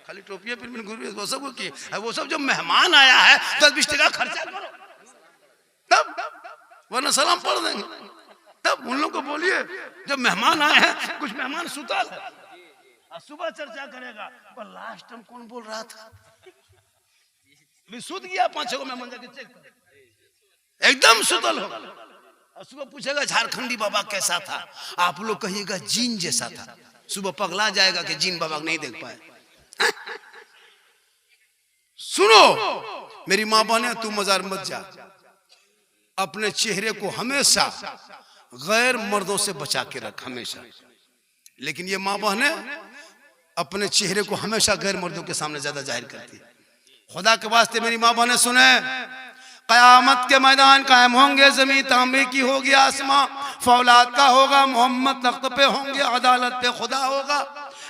खाली टोपियां फिर मैंने गुरु वो सब को किए। वो सब जब मेहमान आया है 10-20 टका खर्चा करो तब, वरना सलाम पढ़ देंगे। तब उन लोगों को बोलिए जब मेहमान आए हैं, कुछ मेहमान सुतल है और सुबह चर्चा करेगा, पर लास्ट टाइम कौन बोल रहा था, सुत गया 5-6 मेहमान जाके चेक कर, एकदम सुतल होगा और सुबह पूछेगा झारखंडी बाबा कैसा था, आप लोग कहिएगा जीन जैसा था। सुबह पगला जाएगा कि जीन बाबा नहीं देख पाए। सुनो मेरी माँ बहने, तू मजार मत जा, अपने चेहरे को हमेशा गैर मर्दों से बचा के रख हमेशा। लेकिन ये माँ बहने अपने चेहरे को हमेशा गैर मर्दों के सामने ज्यादा जाहिर करती है। खुदा के वास्ते मेरी माँ बहने सुने, कयामत के मैदान कायम होंगे, जमीन तांबे की होगी, आसमां फौलाद का होगा, मोहम्मद तख्त पे होंगे, अदालत पे खुदा होगा,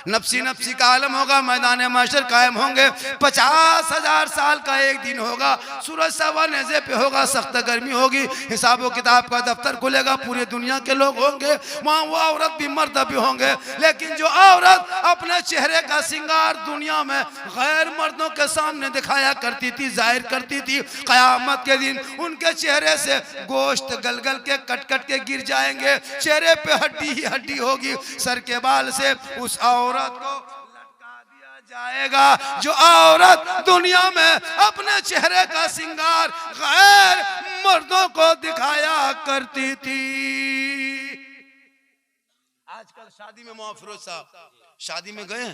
नफसी नफसी का आलम होगा, मैदान महशर कायम होंगे। 50,000 साल का एक दिन होगा, सूरज सवा नेज़े पे होगा, सख्त गर्मी होगी, हिसाब व किताब का दफ्तर खुलेगा, पूरे दुनिया के लोग होंगे वहाँ। वो औरत भी मर्द भी होंगे, लेकिन जो औरत अपने चेहरे का श्रृंगार दुनिया में गैर मर्दों के सामने दिखाया करती थी, जाहिर करती थी, क़यामत के दिन उनके चेहरे से गोश्त गल गल के कट कट के गिर जाएंगे, चेहरे पे हड्डी ही हड्डी होगी। सर के बाल से उस औरत को लटका दिया जाएगा जो औरत दुनिया में अपने चेहरे का श्रृंगार गैर मर्दों को दिखाया करती थी। आजकल शादी में फिरोज साहब शादी में गए,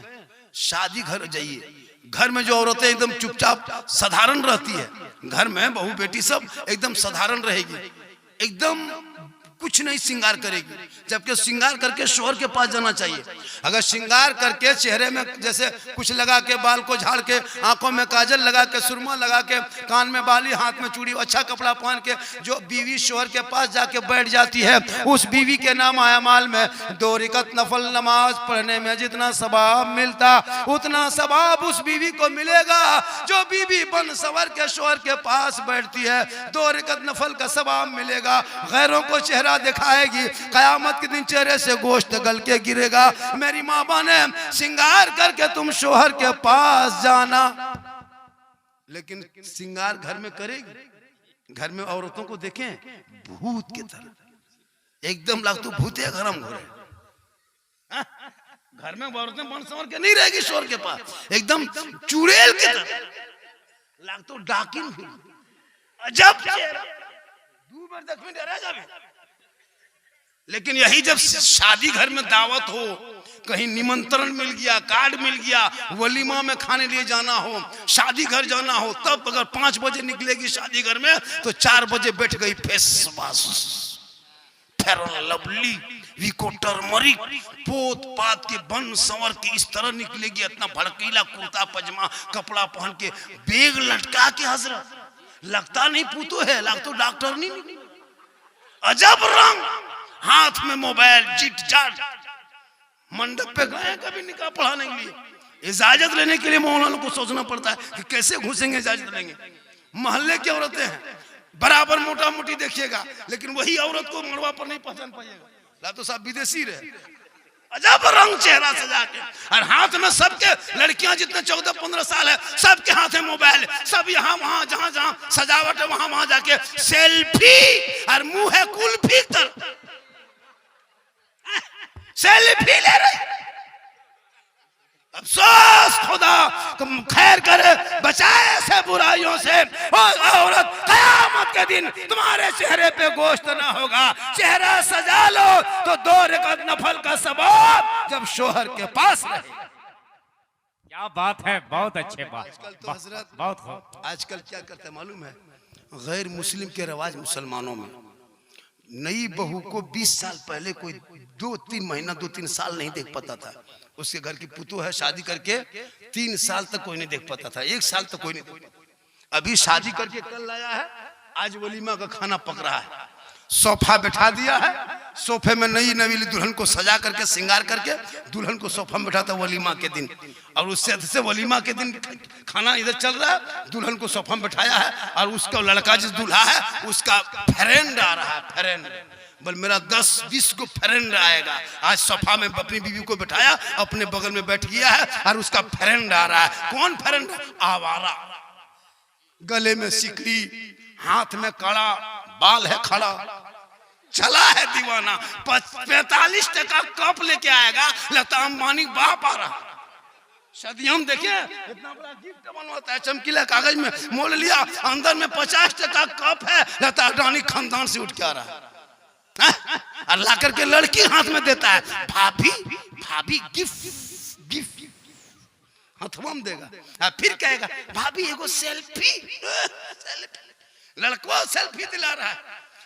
शादी घर जाइए, घर में जो औरतें एकदम चुपचाप साधारण रहती है, घर में बहू बेटी सब एकदम साधारण रहेगी, एकदम कुछ नहीं श्रृंगार करेगी, जबकि श्रृंगार करके शोहर के पास जाना चाहिए। अगर श्रृंगार करके चेहरे में जैसे कुछ लगा के, बाल को झाड़ के, आंखों में काजल लगा के, सुरमा लगा के, कान में बाली, हाथ में चूड़ी, अच्छा कपड़ा पहन के जो बीवी शोहर के पास जाके बैठ जाती है, उस बीवी के नाम आमाल में 2 रकात नफल नमाज पढ़ने में जितना सवाब मिलता उतना सवाब उस बीवी को मिलेगा जो बीवी बन सवर के शोहर के पास बैठती है। 2 रकात नफल का सवाब मिलेगा, गैरों को चेहरा दिखाएगी, कयामत के दिन चेहरे से गोश्त गल के गिरेगा। मेरी माँ बने श्रृंगार करके तुम शोहर के पास जाना, लेकिन श्रृंगार घर में करेगी। घर में औरतों को देखें भूत की तरह, एकदम लगता भूत है गरम हो रहे। घर में औरतें बन संवर के नहीं रहेगी शोहर के पास, एकदम चुड़ैल की तरह लगता डाकिन। अजब दूर पर देख में डरा जावे। लेकिन यही जब शादी घर में दावत हो, कहीं निमंत्रण मिल गया, कार्ड मिल गया, वलीमा में खाने लिए जाना हो, शादी घर जाना हो, तब अगर 5 बजे निकलेगी शादी घर में तो 4 बजे बैठ गई face wash, fair lovely, Vicco turmeric, पोत पात के बन संवर के इस तरह निकलेगी, इतना भड़कीला कुर्ता पजामा कपड़ा पहन के, बेग लटका के हजरत लगता नहीं पूतो है, लगता डॉक्टर नहीं। अजब रंग, हाथ में मोबाइल, चिट चाट। मंडप पे गए कभी निकाह पढ़ाने के लिए, इजाजत लेने के लिए मौलाना को सोचना पड़ता है कि कैसे घुसेंगे, इजाजत लेंगे। मोहल्ले की औरतें हैं, बराबर मोटा मोटी देखिएगा, लेकिन वही औरत को मड़वा पर नहीं पहचान पाइएगा, तो सब विदेशी रहे। अजब रंग चेहरा सजा के, और हाथ में सबके, लड़कियां जितने 14-15 साल है सबके हाथ में मोबाइल, सब यहाँ वहां जहां जहां सजावट है वहां वहां जाके सेल्फी, और मुंह है कुल्फी तर सेल्फी ले रहे। अफसोस खुदा खैर करे, बचाए ऐसे बुराइयों से। और औरत कयामत के दिन तुम्हारे चेहरे पे गोश्त ना होगा, चेहरा सजा लो तो 2 रकात नफल का सवाब जब शोहर के पास रहे। क्या बात है, बहुत अच्छे बात। आजकल तो हजरत बहुत खूब। आजकल क्या करते हैं मालूम है, गैर मुस्लिम के रवाज मुसलमानों में, नई बहू को 20 साल पहले कोई 2-3 महीना 2-3 साल नहीं देख पाता था। उसके घर की पुतू है, शादी करके 3 साल तक कोई नहीं देख पाता था, 1 साल तक कोई नहीं। अभी शादी करके कल लाया है, आज वलीमा का खाना पक रहा है, सोफा बैठा दिया है, सोफे में नई नवीली दुल्हन को सजा करके श्रृंगार करके दुल्हन को सोफा में बैठाता वलीमा के दिन, और उससे वलीमा के दिन खाना इधर चल रहा है, दुल्हन को सोफा में बैठाया है, और उसका लड़का जिस दूल्हा है उसका फ्रेंड आ रहा है, फ्रेंड बोल मेरा 10-20 को फ्रेंड आएगा। आज सोफा में अपनी बीवी को बैठाया, अपने बगल में बैठ गया है, और उसका फ्रेंड आ रहा है। कौन फ्रेंड? आवारा, गले में सिकड़ी, हाथ में कड़ा, बाल है खड़ा, चला है दीवाना। 45 टका कप लेके आएगा, लगता अंबानी बाप आ रहा। शादी हम देखे, इतना बड़ा गिफ्ट बनवाता है, चमकीला कागज में मोल लिया, अंदर में 50 टका कप है, लगता अडानी खानदान से उठ के आ रहा है, और ला करके लड़की हाथ में देता है, भाभी भाभी गिफ्ट गिफ्ट हाथवा में देगा, फिर कहेगा भाभी एगो सेल्फी, लड़का सेल्फी दिला रहा है।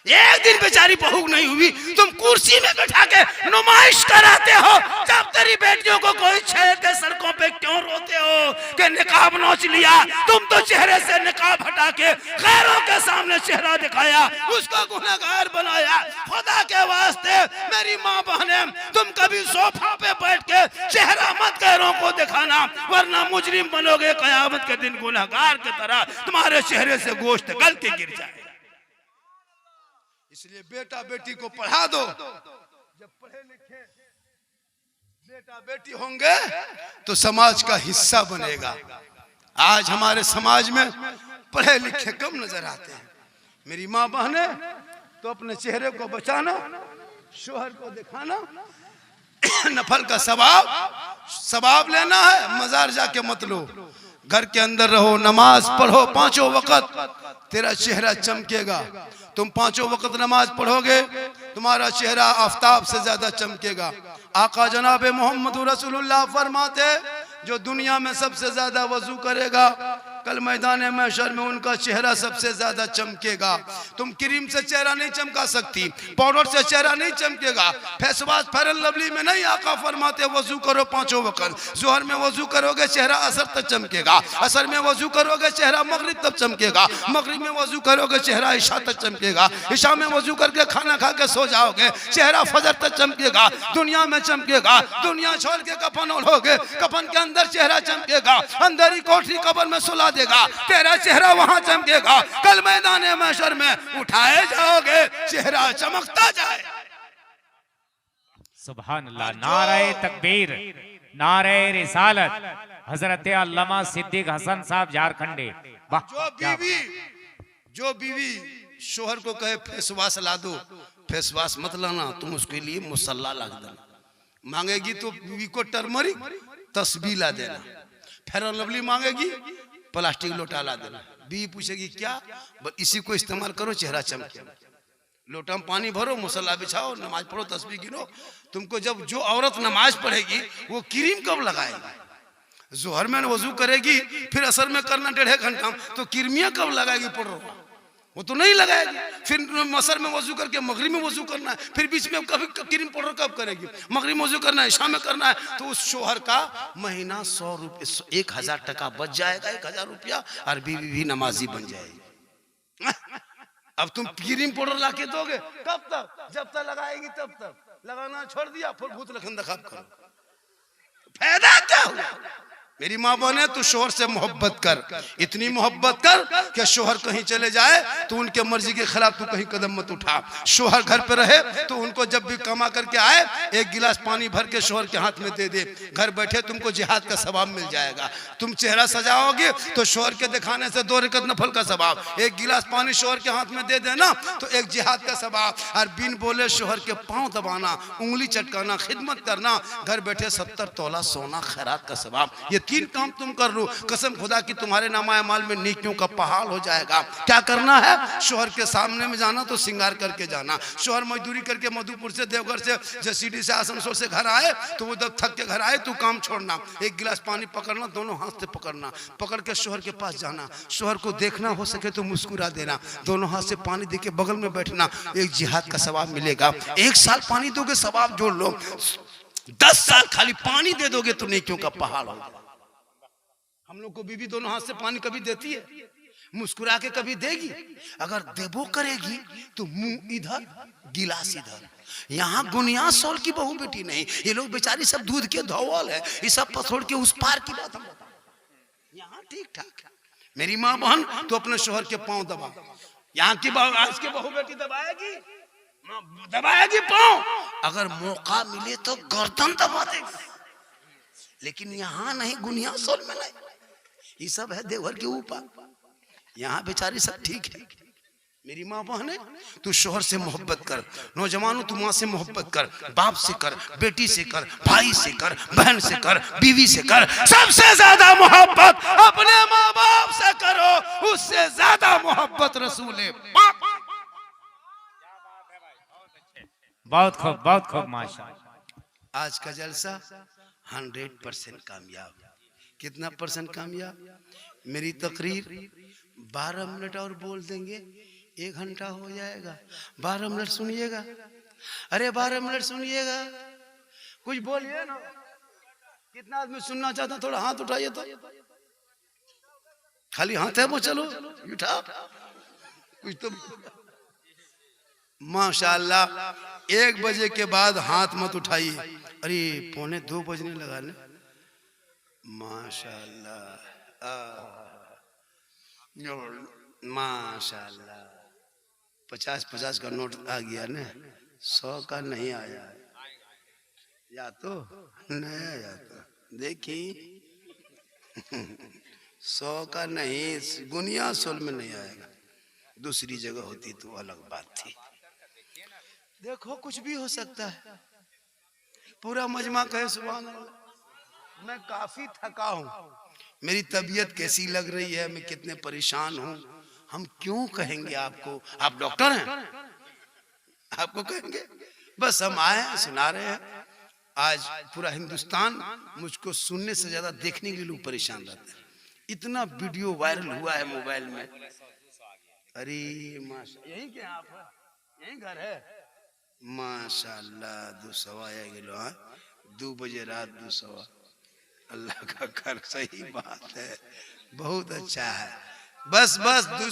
एक दिन बेचारी बहू नहीं हुई, तुम कुर्सी में बैठा के नुमाइश कराते हो। जब तेरी बेटियों को कोई छेड़ के सड़कों पे क्यों रोते हो कि निकाब नोच लिया? तुम तो चेहरे से निकाब हटा के गैरों के सामने चेहरा दिखाया, उसको गुनहगार बनाया। खुदा के वास्ते मेरी माँ बहने, तुम कभी सोफा पे बैठ के चेहरा मत गैरों को दिखाना, वरना मुजरिम बनोगे। कयामत के दिन गुनहगार की तरह तुम्हारे चेहरे से गोश्त गल के गिर जाए। इसलिए बेटा बेटी को पढ़ा दो। जब पढ़े लिखे बेटा बेटी होंगे तो समाज का हिस्सा बनेगा। आज हमारे समाज में पढ़े लिखे कम नजर आते हैं। मेरी माँ बहने, तो अपने चेहरे को बचाना, शोहर को दिखाना, नफल का सवाब लेना है। मजार जाके मत लो, घर के अंदर रहो, नमाज पढ़ो 5 वक्त, तेरा चेहरा चमकेगा। तुम 5 वक्त नमाज पढ़ोगे, तुम्हारा चेहरा आफताब से ज्यादा चमकेगा। आका जनाब मोहम्मद रसूलुल्लाह फरमाते, जो दुनिया में सबसे ज्यादा वजू करेगा, कल मैदान महशर में उनका चेहरा सबसे ज्यादा चमकेगा। तुम क्रीम से चेहरा नहीं चमका सकती, पाउडर से चेहरा नहीं चमकेगा, face wash Fair and Lovely में नहीं। आका फरमाते वजू करो 5 वक्त। जोहर में वजू करोगे चेहरा असर तक चमकेगा, असर में वजू करोगे चेहरा मगरिब तक चमकेगा, मगरिब में वजू करोगे चेहरा इशा तक चमकेगा, इशा में वजू करके खाना खा के सो जाओगे, चेहरा फजर तक चमकेगा। दुनिया में चमकेगा, दुनिया छोड़ के कफन ओढ़ोगे, कफन के अंदर चेहरा चमकेगा, अंदर ही कोठरी कब्र में सुला देगा, तेरा चेहरा वहां चमकेगा। कल मैदान महशर में उठाए जाओगे, चेहरा चमकता जाए। सुभान अल्लाह। नारे तकबीर, नारे रिसालत। हजरत अल्लामा सिद्दीक हसन साहब झारखंडी। जो बीवी शोहर को कहे फेस वॉश ला दो, फेस वॉश मत लाना, तुम उसके लिए मुसल्ला ला देना। मांगेगी तो बीवी को टर्मरिक तस्बीह ला देना, फेयर एंड लवली मांगेगी प्लास्टिक लोटा ला देना। बीवी पूछेगी क्या, इसी को इस्तेमाल करो, चेहरा चमके। लोटा में पानी भरो, मुसल्ला बिछाओ, नमाज पढ़ो, तस्बीह गिनो। तुमको जब जो औरत नमाज पढ़ेगी वो क्रीम कब लगाएगी? जोहर में वजू करेगी, फिर असर में करना 1.5 घंटा, तो क्रीमिया कब लगाएगी? पढ़ो, वो तो नहीं लगाएगी। फिर असर में वजू करके मगरिब में वजू करना है, फिर बीच में कभी क्रीम पाउडर कब करेगी? मगरिब में वजू करना है, इशा में करना है। तो उस शोहर का महीना 100 रुपये 1000 टका बच जाएगा, 1000 रुपया, और बीवी भी नमाजी बन जाएगी। अब तुम क्रीम पाउडर ला के दोगे कब तक? जब तक लगाएगी तब तक। लगाना छोड़ दिया, फिर भूत लखन खराब करो, फायदा क्या हुआ? मेरी माँ बहने, तू शोहर से मोहब्बत कर, इतनी मोहब्बत कर कि शोहर कहीं चले जाए तो उनके मर्जी के खिलाफ तू कहीं कदम मत उठा। शोहर घर पे रहे तो उनको जब भी कमा करके आए, 1 गिलास पानी भर के शोहर के हाथ में दे दे। घर बैठे तुमको जिहाद का सवाब मिल जाएगा। तुम चेहरा सजाओगे तो शोहर के दिखाने से 2 रकत नफल का सवाब, 1 गिलास पानी शोहर के हाथ में दे देना तो 1 जिहाद का सवाब। और बिन बोले शोहर के पाँव दबाना, उंगली चटकाना, खिदमत करना, घर बैठे 70 तोला सोना खैरात का सवाब। ये 3 काम तुम कर लो, कसम खुदा की तुम्हारे नामाए माल में नेकियों का पहाड़ हो जाएगा। क्या करना है? शोहर के सामने में जाना तो सिंगार करके जाना। शोहर मजदूरी करके मधुपुर से, देवघर से, जसीडी से, आसनसोल से घर आए तो वो जब थक के घर आए तो काम छोड़ना, 1 गिलास पानी पकड़ना, दोनों हाथ से पकड़ना, पकड़ के शोहर के पास जाना, शोहर को देखना, हो सके तो मुस्कुरा देना, दोनों हाथ से पानी दे के बगल में बैठना। 1 जिहाद का सवाब मिलेगा। 1 साल पानी दोगे, सवाब जोड़ लो। 10 साल खाली पानी दे दोगे तो नेकियों का पहाड़ होगा। हम लोग को बीवी दोनों हाथ से पानी कभी देती है? मुस्कुरा के कभी देगी? अगर देबो करेगी तो मुंह इधर, गिलास इधर। यहाँ गुनिया सोल की बहू बेटी नहीं, ये लोग बेचारी सब दूध के धौवल है, ये सब पथोड़ के उस पार की बात हम बताएं। यहाँ ठीक ठाक है। मेरी माँ बहन, तो अपने शोहर के पांव दबा। यहाँ की आज की बहू बेटी दबाएगी, दबाएगी पांव। अगर मौका मिले तो गर्दन दबा देगी, लेकिन यहाँ नहीं, गुनिया सोल में नहीं। ये सब है देवघर के ऊपर, यहाँ बेचारी सब ठीक है। मेरी माँ बहन है, तू शोहर से मोहब्बत कर। नौजवानों, तू माँ से मोहब्बत कर, बाप से कर, बेटी से कर, भाई से कर, बहन से कर, बीवी से कर। सबसे ज्यादा मोहब्बत अपने माँ बाप से करो, उससे ज्यादा मोहब्बत रसूल पाक। बहुत खूब, बहुत खूब, माशाअल्लाह। आज का जलसा 100% कामयाब। कितना % कामयाब? मेरी तकरीर 12 मिनट और बोल देंगे, 1 घंटा हो जाएगा, 12 मिनट सुनिएगा। अरे 12 मिनट सुनिएगा, कुछ बोलिए ना। कितना आदमी सुनना चाहता, थोड़ा हाथ उठाइए तो। खाली हाथ है वो, चलो उठा कुछ तो। माशाअल्लाह 1 बजे के बाद हाथ मत उठाइए। अरे 1:45 बजने लगा ने। माशाअल्लाह माशाअल्लाह 50-50 का नोट आ गया ने, 100 का नहीं आया है। या तो नहीं आया तो देखी 100 का नहीं, गुनिया सोल में नहीं आएगा। दूसरी जगह होती तो अलग बात थी। देखो कुछ भी हो सकता है। पूरा मजमा कहे सुभान अल्लाह। मैं काफी थका हूँ, मेरी तबीयत कैसी लग रही है, मैं कितने परेशान हूँ। हम क्यों कहेंगे आपको, आप डॉक्टर हैं, आपको कहेंगे? बस हम आए हैं, सुना रहे हैं। आज पूरा हिंदुस्तान मुझको सुनने से ज्यादा देखने के लिए लोग परेशान रहते हैं। इतना वीडियो वायरल हुआ है मोबाइल में। अरे माशा, यही क्या आप है, यही घर है। माशाअल्लाह 2 बजे रात 2 अल्लाह का घर। सही बात है, बहुत अच्छा है। बस 2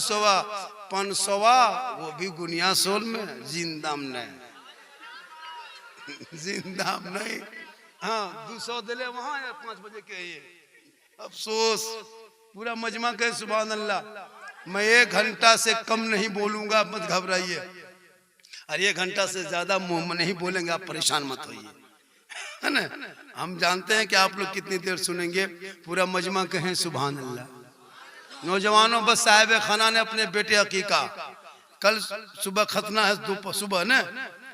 500 वो भी गुनिया सोल में, जिंदा में नहीं, जिंदा में नहीं। हाँ 200 दिले वहां 5 बजे के ये अफसोस। पूरा मजमा कहे सुभान अल्लाह। मैं 1 घंटा से कम नहीं बोलूंगा, मत घबराइए। और 1 घंटा से ज्यादा मुंह में नहीं बोलेंगे, आप परेशान मत होइए, है ना। हम जानते हैं कि आप लोग कितनी देर सुनेंगे। पूरा मजमा कहें सुभान अल्लाह। नौजवानों, बस साहिब खाना ने अपने बेटे अकीका, कल सुबह खतना है, दोपहर सुबह ना,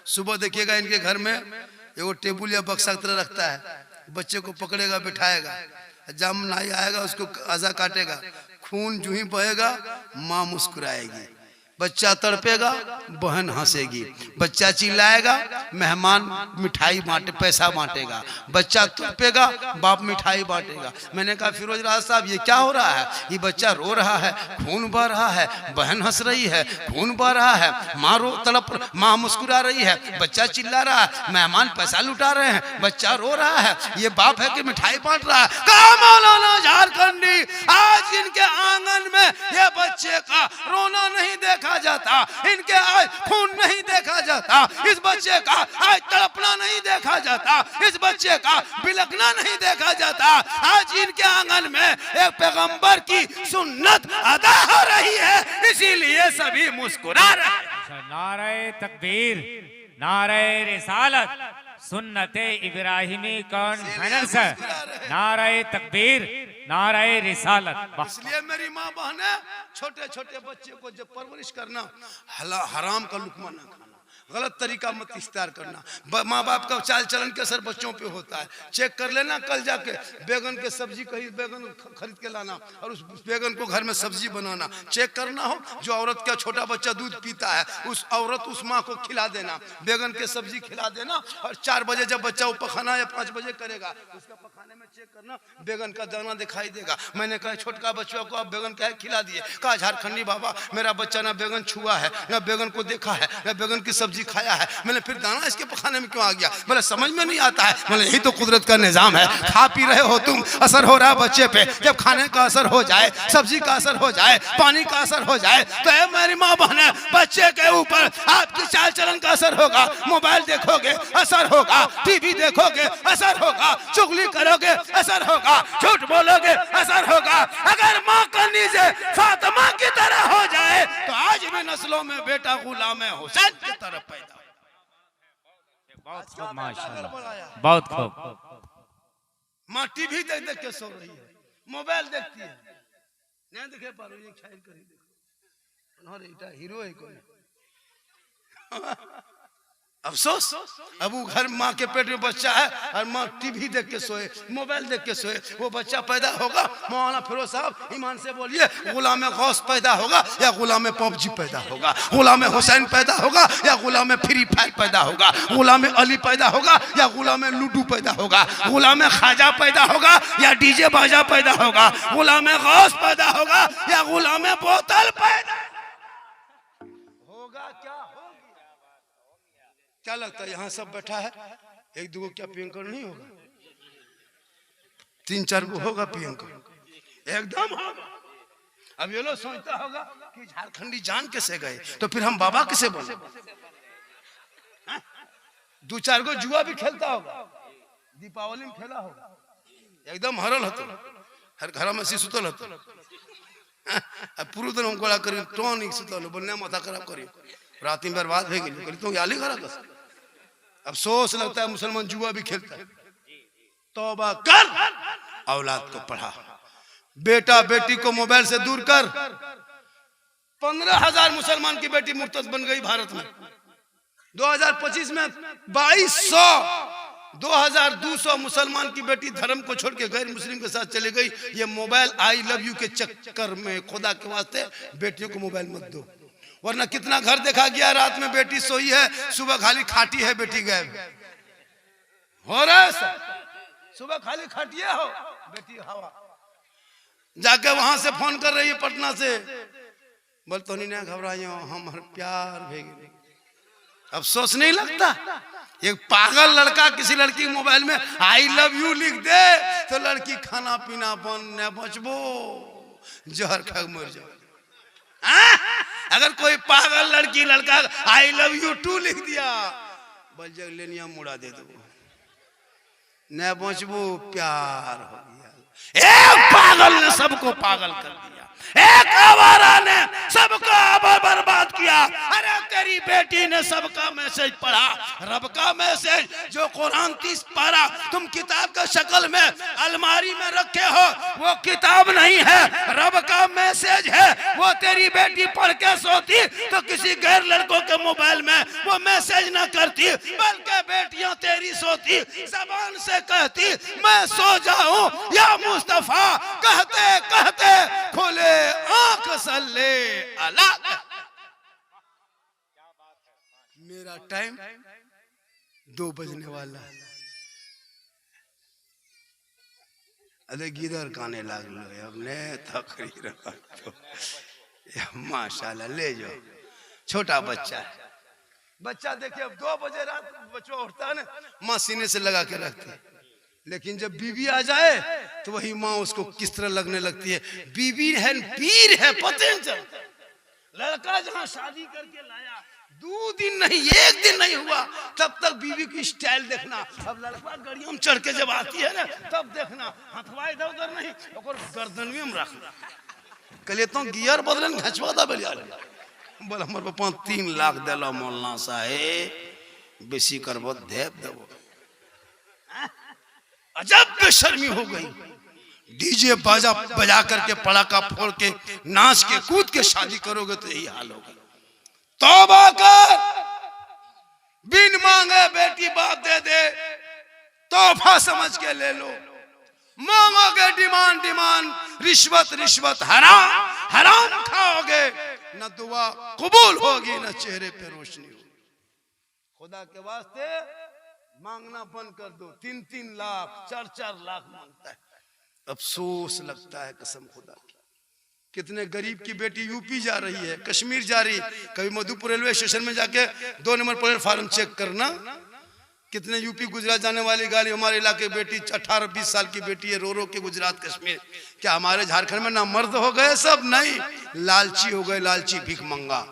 सुबह देखिएगा इनके घर में एगो टेबुल या बक्सा तरह रखता है। बच्चे को पकड़ेगा, बिठाएगा, जब नाई आएगा उसको आजा काटेगा, खून जूं ही बहेगा माँ मुस्कुराएगी, बच्चा तड़पेगा बहन हंसेगी, बच्चा चिल्लाएगा मेहमान मिठाई बांटे पैसा बांटेगा, बच्चा तड़पेगा बाप मिठाई बांटेगा। मैंने कहा फिरोज राज साहब ये क्या हो रहा है? ये बच्चा रो रहा है, खून बह रहा है, बहन हंस रही है, खून बह रहा है, माँ रो तड़प, माँ मुस्कुरा रही है, बच्चा चिल्ला रहा है, मेहमान पैसा लुटा रहे हैं, बच्चा रो रहा है, ये बाप है कि मिठाई बांट रहा है। कहा मौलाना झारखंडी, आज इनके आंगन में ये बच्चे का रोना नहीं देखा जाता, इनके आज खून नहीं देखा जाता, इस बच्चे का आज तड़पना नहीं देखा जाता, इस बच्चे का बिलखना नहीं देखा जाता। आज इनके आंगन में एक पैगंबर की सुन्नत अदा हो रही है, इसीलिए सभी मुस्कुरा रहे हैं। नारे तकबीर, नारे रिसालत, सुन्नते इब्राहिमी कौन फाइनल सर। नारे तकबीर, नारे रिसालत। इसलिए मेरी माँ बहने, छोटे छोटे बच्चे को जब परवरिश करना, हराम का लुकमा ना खाना, गलत तरीका मत इख्तियार करना। माँ बाप का चाल चलन के असर बच्चों पे होता है। चेक कर लेना, कल जाके बैगन के सब्जी कहीं बैगन खरीद के लाना और उस बैगन को घर में सब्जी बनाना। चेक करना हो, जो औरत का छोटा बच्चा दूध पीता है उस औरत उस माँ को खिला देना, बैगन के सब्जी खिला देना। और 4 बजे जब बच्चा वो पखाना या 5 बजे करेगा, उसका पखाने में चेक करना बैगन का दाना दिखाई देगा। मैंने कहा छोटका बच्चों को आप बैगन क्या खिला दिए? कहा झारखंडी बाबा मेरा बच्चा ना बैगन छुआ है, ना बैगन को देखा है, ना बैगन की सब्जी खाया है। मैंने फिर दाना इसके पखाने में क्यों आ गया? बोले समझ में नहीं आता है। मैंने यही तो कुदरत का निजाम है। खा पी रहे हो तुम, असर हो रहा है बच्चे पे। जब खाने का असर हो जाए, सब्जी का असर हो जाए, पानी का असर हो जाए, तो ए मेरी माँ बहने, बच्चे के ऊपर आपकी चाल चलन का असर होगा। मोबाइल देखोगे असर होगा, टीवी देखोगे असर होगा, चुगली करोगे असर होगा, झूठ बोलोगे असर होगा। अगर माँ का नीचे फातिमा की तरह हो जाए तो आज भी नस्लों में बेटा गुलाम हुसैन की तरफ पैदा। बहुत खूब माशाल्लाह, बहुत खूब। माँ टीवी देख देख के सो रही है, मोबाइल देखती है, नहीं देखे पारो ये ख्याल करी देखो इटा हीरो है कोई। अफसोस, अब वो घर माँ के पेट में बच्चा है और माँ टीवी देख के सोए, मोबाइल देख के सोए, वो बच्चा पैदा होगा। मौलाना फिरोज साहब ईमान से बोलिए, गुलाम गौस पैदा होगा या गुलाम पबजी पैदा होगा, गुलाम हुसैन पैदा होगा या गुलाम फ्री फायर पैदा होगा, गुलाम अली पैदा होगा या गुलाम लूडू पैदा होगा, गुलाम खाजा पैदा होगा या डीजे बाजा पैदा होगा, गुलाम गौस पैदा होगा या गुलाम बोतल पैदा। क्या हो गया? क्या लगता है यहाँ सब बैठा है, एक दो क्या प्रियंकर नहीं होगा? 3-4 को होगा प्रियंकर, एकदम होगा। अब ये लोग सोचता होगा कि झारखंडी जान कैसे गए, तो फिर हम बाबा कैसे बोले? 2-4 को जुआ भी खेलता होगा, दीपावली में खेला होगा, एकदम हरल हतो, हर घर में सी सुतल हतो। अब पूरे दिन हम गोला करी तो नहीं सुतल, बोलने माथा खराब करी, रात में बर्बाद हो गई। करी तो याली करा कस। अफसोस लगता है मुसलमान जुआ भी खेलता है। तौबा कर, औलाद को पढ़ा, बेटा बेटी को मोबाइल से दूर कर। 15,000 मुसलमान की बेटी मुर्तद बन गई भारत में। 2025 में 2200 2200 मुसलमान की बेटी धर्म को छोड़ के गैर मुस्लिम के साथ चली गई। ये मोबाइल आई लव यू के चक्कर में, खुदा के वास्ते बेटियों को मोबाइल मत दो, वरना कितना घर देखा गया रात में बेटी सोई है, सुबह खाली खाटी है, बेटी गायब हो रहा है। सुबह खाली खाटिए हो, बेटी हवा। जाके वहां से फोन कर रही है पटना से, बोल तो नहीं घबराइयो, हमार प्यार भेगे। अफसोस नहीं लगता? एक पागल लड़का किसी लड़की मोबाइल में आई लव यू लिख दे तो लड़की खाना पीना बंद न बचबो, जहर खा मर जाओ। अगर कोई पागल लड़की लड़का आई लव यू टू लिख दिया, बल जग लेनिया मुड़ा दे दो, न बचबो, प्यार हो गया। एक पागल ने सबको पागल कर दिया, एक आवारा ने सबको बर्बाद किया। अरे तेरी बेटी ने सबका मैसेज पढ़ा, रब का मैसेज जो कुरान 30 पारा तुम किताब का शक्ल में अलमारी में रखे हो, वो किताब नहीं है, रब का मैसेज है। वो तेरी बेटी पढ़ के सोती तो किसी गैर लड़कों के मोबाइल में वो मैसेज ना करती, बल्कि बेटियां तेरी सोती जबान से कहती मैं सो जाऊं या मुस्तफा, कहते कहते खोले आंख सल्ले अला। मेरा टाइम 2 बजने वाला। अरे गिदर काने लागलो, हमने थकरी रखा तो माशाल्लाह ले जाओ। छोटा बच्चा है, बच्चा देखिए अब 2 बजे रात बच्चा उठता है ना, माँ सीने से लगा के रखती है, लेकिन जब बीवी आ जाए तो वही माँ उसको किस तरह लगने लगती है। बीवी है पीर है, पता नहीं चलता। लड़का जहाँ शादी करके लाया 2 दिन नहीं 1 दिन नहीं हुआ तब तक बीवी की स्टाइल देखना। अब लड़का गाड़ियों में चढ़ के जब आती है ना तब देखना, हथवा इधर उधर नहीं, और गर्दन में रखना। कल तो गियर बदलन घचवा था बोलिया, बोल हमारे पापा 3 लाख दिला मौलाना साहेब, बेसी करबो देव देवो। अजब बेशर्मी हो गई, डीजे बाजा बजा करके पड़ाका फोड़ के नाच के कूद के शादी करोगे तो यही हाल होगा। तौबा कर, बिन मांगे बेटी बाप दे दे, तोहफा समझ के ले लो। मांगोगे डिमांड डिमांड, रिश्वत रिश्वत हराम हराम खाओगे, न दुआ कबूल होगी न चेहरे पे रोशनी होगी। खुदा के वास्ते मांगना बंद कर दो। 3-3 लाख 4-4 लाख मांगता है, अफसोस लगता है कसम खुदा की। कितने गरीब की बेटी यूपी जा रही है, कश्मीर जा रही, कभी मधुपुर रेलवे स्टेशन में जाके 2 नंबर प्लेटफार्म चेक करना, कितने यूपी गुजरात जाने वाली गाड़ी हमारे इलाके बेटी 18-20 साल की बेटी है, रो रो के गुजरात कश्मीर। क्या हमारे झारखंड में ना मर्द हो गए सब? नहीं, लालची हो गए, लालची भीख मंगा।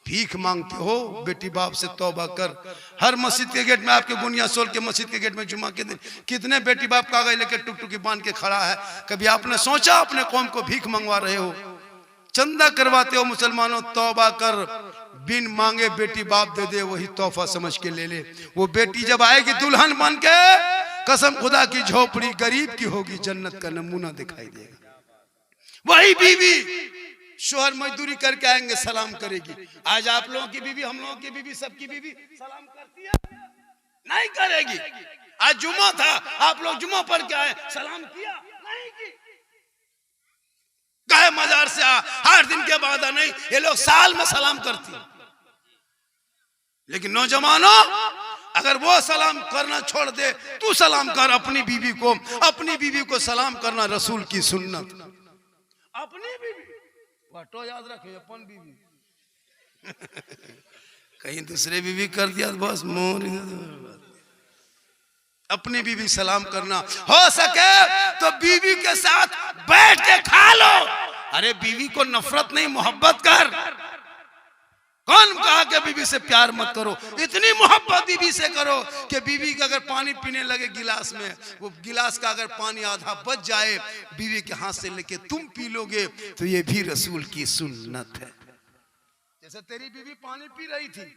भीख मांगते हो, बेटी बाप से तौबा कर। हर मस्जिद के गेट में, आपके बुनिया सोल के मस्जिद के गेट में जुमा के दिन कितने बेटी बाप कागज लेके टुकटुकी बांध के खड़ा है। कभी आपने सोचा अपने कौम को भीख मंगवा रहे हो, चंदा करवाते हो? मुसलमानों तौबा कर, बिन मांगे बेटी बाप दे दे, वही तोहफा समझ के ले ले। वो बेटी जब आएगी दुल्हन बन के, कसम खुदा की झोपड़ी गरीब की होगी, जन्नत का नमूना दिखाई देगा। वही बीवी शोहर मजदूरी करके आएंगे, सलाम करेगी। आज आप लोगों की बीवी, हम लोगों की बीवी, सबकी बीवी सलाम करती है? नहीं करेगी। आज जुम्मा था, आप लोग जुम्मा पढ़ के आए, सलाम किया? नहीं की। कहे मजार से 8 दिन के बाद नहीं, ये लोग साल में सलाम करती है। लेकिन नौजवानों, अगर वो सलाम करना छोड़ दे, तू सलाम कर अपनी बीवी को। अपनी बीवी को सलाम करना रसूल की सुन्नत। अपनी बीवी बटो याद रखे, अपन बीवी कहीं दूसरे बीवी कर दिया तो बस मोर। अपनी बीवी सलाम करना, हो सके तो बीवी के साथ बैठ के खा लो। अरे बीवी को नफरत नहीं, मोहब्बत कर। कौन कहा कि बीवी से प्यार मत करो? इतनी मोहब्बत बीवी से करो कि बीवी का अगर पानी पीने लगे गिलास में, वो गिलास का अगर पानी आधा बच जाए, बीवी के हाथ से लेके तुम पी लोगे तो ये भी रसूल की सुन्नत है। जैसे तेरी बीवी पानी पी रही थी,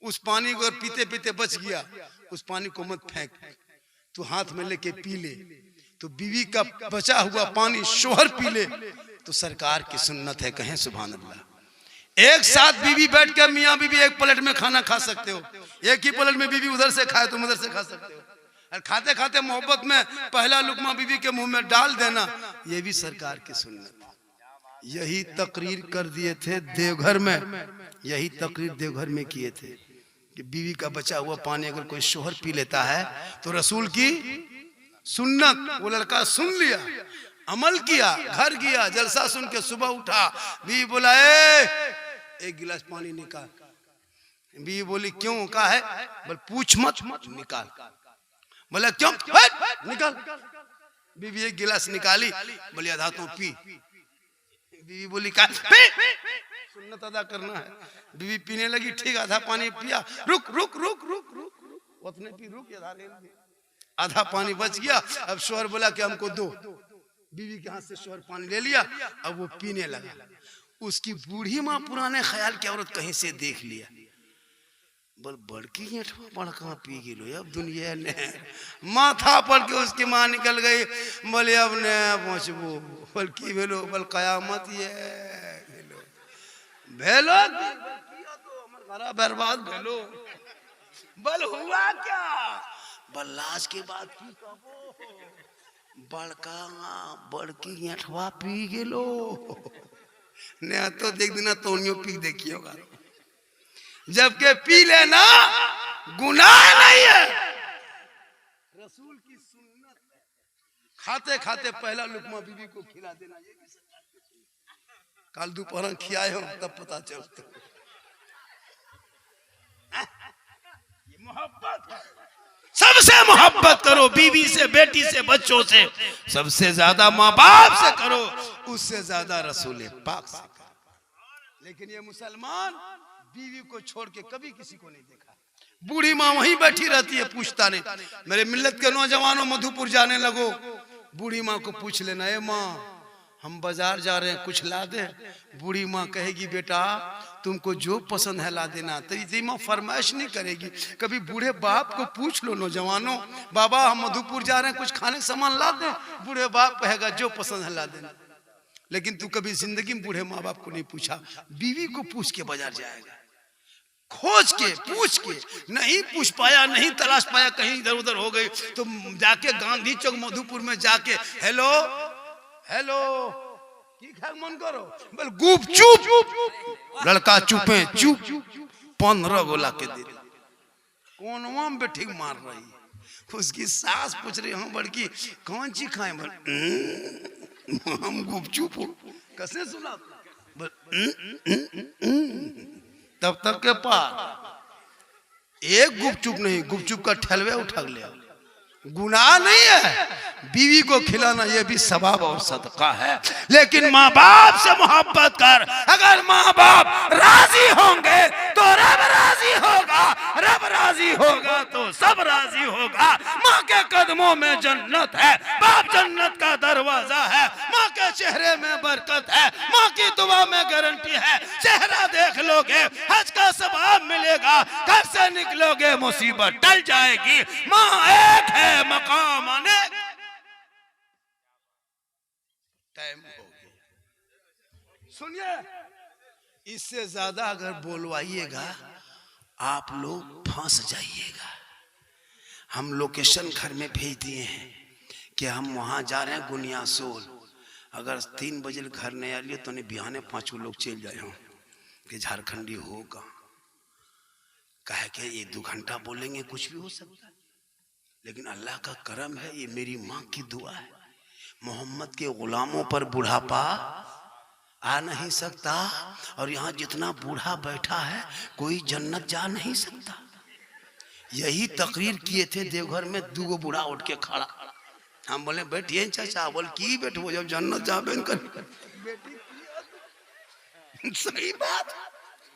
उस पानी को पीते पीते बच गया, उस पानी को मत फेंक, तू हाथ में लेके पी ले। तो बीवी का बचा हुआ पानी शोहर पी ले तो सरकार की सुन्नत है, कहें सुभान अल्लाह। एक साथ बीवी बैठ कर मियाँ बीवी एक प्लेट में खाना खा सकते हो, एक ही प्लेट में बीवी उधर से खाए तुम उधर से खा सकते हो। और खाते खाते मोहब्बत में पहला लुकमा बीवी के मुंह में डाल देना, ये भी सरकार की सुन्नत है। यही तकरीर कर दिए थे देवघर में, यही तकरीर देवघर में किए थे कि बीवी का बचा हुआ पानी अगर कोई शोहर पी लेता है तो रसूल की सुन्नत। वो लड़का सुन लिया, अमल किया, घर गया, जलसा सुन के सुबह उठा, बीवी बोला एक गिलास पानी निकाल। बीवी बोली क्यों? कहा है? बोल पूछ मत, निकाल। बोला क्यों? निकाल। बीवी एक गिलास निकाली, बोली आधा तो पी। बीवी बोली का सुन्नत अदा करना है। बीवी पीने लगी, ठीक, आधा पानी पिया, रुक रुक रुक रुक रुक रुक, उतने पी, रुक, आधा पानी बच गया। अब शोहर बोला कि हमको दो, बीवी के हाथ से शोहर पानी ले लिया, अब वो पीने लगा। उसकी बूढ़ी माँ पुराने ख्याल की औरत कहीं से देख लिया, बोल बड़की बड़का पी गिलो, अब दुनिया ने माथा पड़ के उसकी माँ निकल गई। बोले अब ने पहुंचबो, बोल की भेलो? बोल कयामत ये भेलो, तो बर्बाद भेलो। बोल हुआ क्या? बोल लाश के बाद की कबो, बड़का बड़की एठवा पी गेलो ने तो देख देना तोनियो पी देखी होगा। जबकि पी लेना गुनाह नहीं है, रसूल की सुन्नत है। खाते खाते पहला लुकमा बीवी को खिला देना, ये भी कल दोपहर खिलाए हो तब पता चलता। ये मोहब्बत है। सबसे मोहब्बत करो बीवी से, बेटी से, बच्चों से, सबसे ज्यादा माँ बाप से करो, उससे ज्यादा रसूल पाक से करो। लेकिन ये मुसलमान बीवी को छोड़ के कभी किसी को नहीं देखा। बूढ़ी माँ वहीं बैठी रहती है, पूछता नहीं। मेरे मिल्लत के नौजवानों मधुपुर जाने लगो, बूढ़ी माँ को पूछ लेना, ए माँ हम बाजार जा रहे हैं, कुछ ला दे। बूढ़ी माँ कहेगी बेटा तुमको जो पसंद है ला देना। तेरी माँ फरमाइश नहीं करेगी। कभी बूढ़े बाप को पूछ लो नौजवानों, बाबा हम मधुपुर जा रहे हैं, कुछ खाने सामान ला दे। बूढ़े बाप कहेगा जो पसंद है ला देना। लेकिन तू कभी जिंदगी में बूढ़े माँ बाप को नहीं पूछा, बीवी को पूछ के बाजार जाएगा, खोज के पूछ के। नहीं पूछ पाया, नहीं तलाश पाया, कहीं इधर उधर हो गई तो जाके गांधी चौक मधुपुर में जाके हेलो हेलो की खाए मन करो, बोल गुप चुप। लड़का चुपे चुप, 15 गोला के दे कोनवा में बैठी मार रही है। उसकी सास पूछ रही हूँ बड़की कौन सी खाए? बोल हम गुप चुप हो। कैसे सुना? बोल तब तक के पार एक गुपचुप नहीं, गुपचुप का ठलवे उठा लिया। गुनाह नहीं है, बीवी को खिलाना ये भी सवाब और सदका है। लेकिन माँ बाप से मोहब्बत कर। अगर माँ बाप राजी होंगे तो रब राजी होगा, रब राजी होगा तो सब राजी होगा। माँ के कदमों में जन्नत है, बाप जन्नत का दरवाजा है। माँ के चेहरे में बरकत है, माँ की दुआ में गारंटी है। चेहरा देख लोगे हज का सवाब मिलेगा, घर से निकलोगे मुसीबत टल जाएगी। माँ एक है, मकाम अनेक। टाइम हो गया, सुनिए। इससे ज्यादा अगर बोलवाइएगा आप लोग फंस जाइएगा। हम लोकेशन घर में भेज दिए हैं कि हम वहां जा रहे हैं गुनियासोल। अगर 3 बजे घर नहीं आ लिए तो नहीं बिहाने 5 लोग चल जाए हो कि झारखंडी होगा। कहे कि 1-2 घंटा बोलेंगे कुछ भी हो सकता है, लेकिन अल्लाह का करम है। ये मेरी माँ की दुआ है। मोहम्मद के गुलामों पर बुढ़ापा आ नहीं सकता, और यहाँ जितना बूढ़ा बैठा है कोई जन्नत जा नहीं सकता। यही तकरीर किए थे देवघर में, 2 बूढ़ा उठ के खड़ा। हम बोले बैठिए चाचा, बोल की बैठो जब जन्नत जाबे कर। सही बात,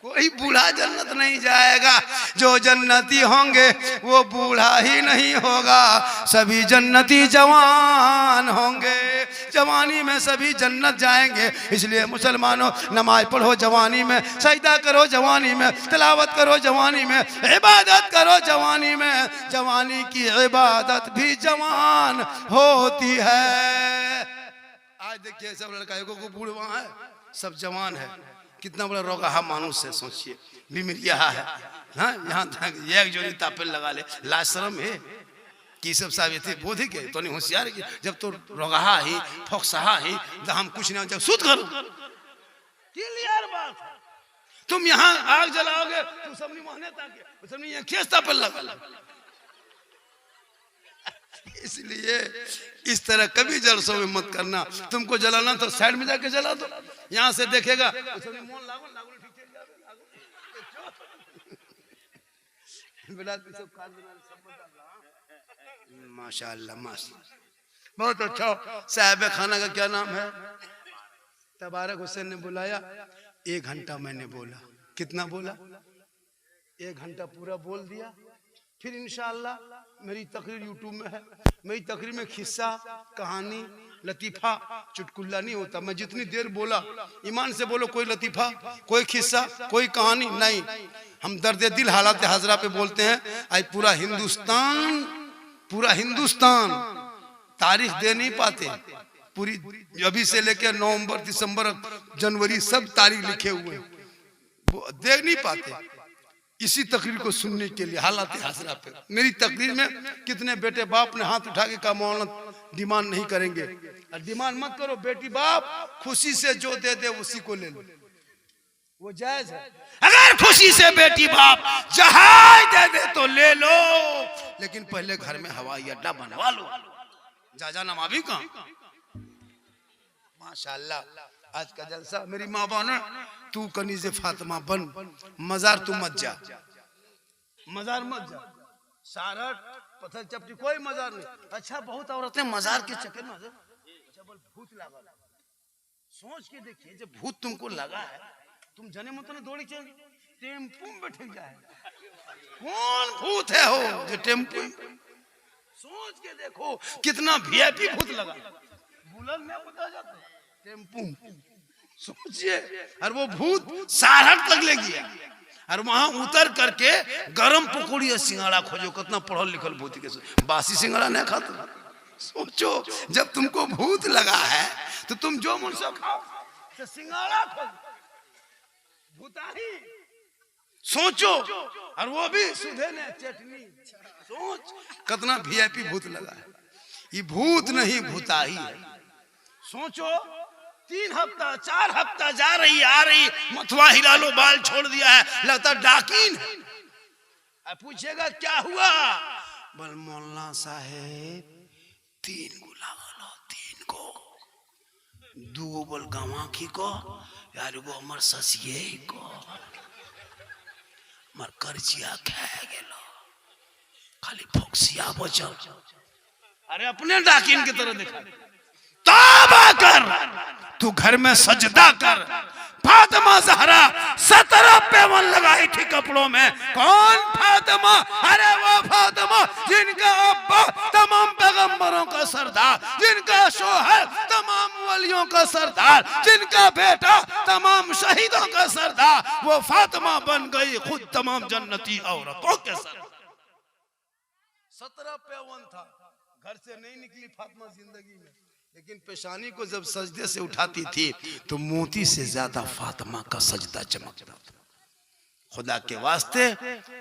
कोई बूढ़ा जन्नत नहीं जाएगा। जो जन्नती होंगे वो बूढ़ा ही नहीं होगा, सभी जन्नती जवान होंगे। जवानी में सभी जन्नत जाएंगे। इसलिए मुसलमानों, नमाज पढ़ो जवानी में, सजदा करो जवानी में, तिलावत करो जवानी में, इबादत करो जवानी में। जवानी की इबादत भी जवान होती है। आज देखिए सब लड़का को बूढ़ वहाँ है, सब जवान है। कितना बड़ा रोगा मानुष है, सोचिए। बीमारिया है, हाँ, यहाँ एक जोड़ी तापेल लगा ले, लाशरम है कि सब साबित थे बोधि के तो नहीं होशियार की। जब तो रोगा ही फोक्सहा ही हम कुछ नहीं, जब सुध करो क्लियर बात। तुम यहाँ आग जलाओगे तुम सब नहीं माने, ताकि सब नहीं यहाँ खेस तापेल लगा ले। इसलिए इस तरह कभी जलसों में मत करना। तुमको जलाना तो साइड में जाके जला दो, यहाँ से देखेगा माशाअल्लाह माशाअल्लाह, बहुत अच्छा। साहब खाना का क्या नाम है? तबारक हुसैन ने बुलाया, 1 घंटा मैंने बोला। कितना बोला? 1 घंटा पूरा बोल दिया। फिर इंशाअल्लाह मेरी तकरीर यूट्यूब में है। मेरी तकरीर में खिस्सा, कहानी, लतीफा, चुटकुल्ला नहीं होता। मैं जितनी देर बोला, ईमान से बोलो, कोई लतीफा, कोई खिस्सा, कोई कहानी नहीं। हम दर्द दिल हालात हाजरा पे बोलते हैं। आज पूरा हिंदुस्तान तारीख दे नहीं पाते। पूरी अभी से लेकर नवंबर, दिसंबर, जनवरी सब तारीख लिखे हुए हैं, दे नहीं पाते। इसी तकरीर को सुनने के लिए हालात हाजरा पे मेरी तकरीर में कितने बेटे बाप ने हाथ उठा के कहा मौलाना डिमांड नहीं करेंगे। डिमांड मत करो, बेटी बाप खुशी से जो दे दे उसी को ले लो, वो जायज है। अगर खुशी से बेटी बाप जहाज दे दे तो ले लो, लेकिन पहले घर में हवाई अड्डा बनवा लो। जाजा नमावी कहाँ? माशाअल्लाह आज का जलसा। मेरी माँ बहन, तू कनीज़े फातिमा बन, मजार तू मत जा, मजार मत जा। सारट पत्थर चपटी कोई मजार नहीं। अच्छा बहुत औरतें मजार के चक्कर में, अच्छा बोल भूत लगा। सोच के देखिए, जब भूत तुमको लगा है, तुम जने मत ना दौड़ी चल टेम्पू में बैठ जाए। कौन भूत है हो जो टेम्पू? सोच के देखो कितना वीआईपी भूत लगा। बुलंद में बता जाते टेम्पू, सोचिए। और वो भूत सारहट तक ले गया, और वहां उतर करके गरम पकौड़ी और सिंगाड़ा खोजो। कितना पढ़ल लिखल भूत के बासी सिंगाड़ा नहीं खाता। सोचो जब तुमको भूत लगा है तो तुम जो मन से खाओ, तो सिंगाड़ा खोजो, भूताही। सोचो, और वो भी सुधे ने चटनी। सोच कितना वीआईपी भूत लगा है। ये भूत नहीं भूताही है। सोचो 3 हफ्ता 4 हफ्ता जा रही आ रही, मथुआ हिला लो, बाल छोड़ दिया है, लगता डाकिन है। पूछेगा क्या हुआ? बोल मौलाना साहेब 3 गो लागल, 3 को 2 बोल गवाखी को, यार वो हमर ससिए को मर करजिया खा गेलो, खाली फोक्सिया बचल। अरे अपने डाकिन की तरह देखा। तौबा कर, तू घर में सजदा कर। फातिमा ज़हरा 17 पेवन लगाई थी कपड़ों में। कौन फातिमा? अरे वो फातिमा जिनका अब्बा तमाम पैगंबरों का सरदार, जिनका शोहर तमाम वलियों का सरदार, जिनका बेटा तमाम शहीदों का सरदार। वो फातिमा बन गई खुद तमाम जन्नती औरतों के सरदार। 17 पेवन था, घर से नहीं निकली फातिमा जिंदगी में, लेकिन पेशानी को जब सजदे से उठाती थी तो मोती से ज्यादा फातिमा का सजदा चमकता था। खुदा के वास्ते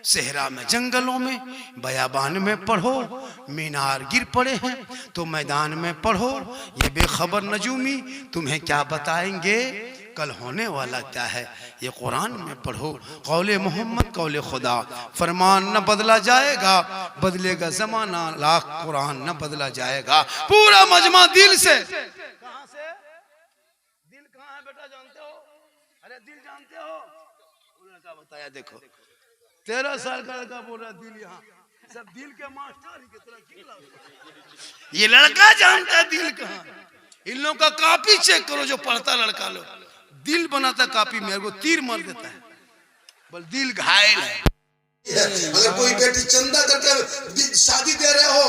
सहरा में, जंगलों में, बयाबान में पढ़ो। मीनार गिर पड़े हैं तो मैदान में पढ़ो। ये बेखबर नजूमी तुम्हें क्या बताएंगे, कल होने वाला क्या है ये कुरान में पढ़ो। कौले मोहम्मद कौले खुदा, फरमान न बदला जाएगा, बदलेगा जमाना लाख, कुरान न बदला जाएगा। पूरा मजमा दिल से। कहां से? दिल कहां है बेटा जानते हो? बोले दिल जानते हो? वो लड़का बताया देखो 13 साल का लड़का बोल रहा दिल यहाँ सब दिल के मास्टर ही की तरह क्यों लगा? ये लड़का जानता है दिल कहाँ। इन लोगों का कॉपी चेक करो जो पढ़ता लड़का लोग दिल बनाता कॉपी मेरे को तीर मार देता है बोल दिल घायल है। अगर कोई बेटी चंदा करके शादी दे रहे हो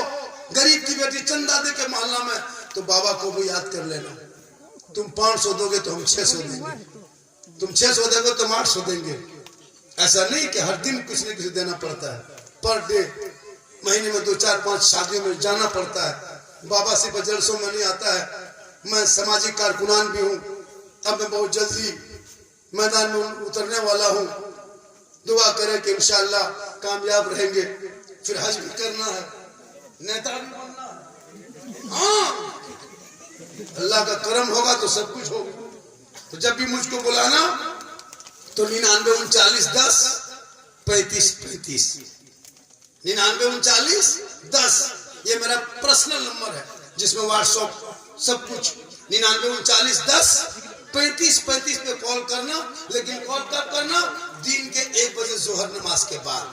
गरीब की बेटी चंदा दे के मोहल्ला में तो बाबा को भी याद कर लेना। तुम 500 दोगे तो हम 600 देंगे, तुम 600 दोगे तो हम 800 देंगे। ऐसा नहीं कि हर दिन कुछ न कुछ देना पड़ता है। पर डे महीने में 2 4 5 शादियों में जाना पड़ता है। बाबा सिर्फ जलसों में नहीं आता है। मैं सामाजिक कारकुनान भी हूँ। अब मैं बहुत जल्दी मैदान में उतरने वाला हूँ। दुआ करें कि इंशाअल्लाह कामयाब रहेंगे। फिर हज भी करना है, नेता भी बनना है। हाँ अल्लाह का करम होगा तो सब कुछ होगा। तो जब भी मुझको बुलाना तो 99 39 10 35 35 99 39 10 ये मेरा पर्सनल नंबर है जिसमें व्हाट्सएप सब कुछ 99 39 10 35 35 पे कॉल करना। लेकिन कॉल कब करना? दिन के 1 बजे जोहर नमाज के बाद।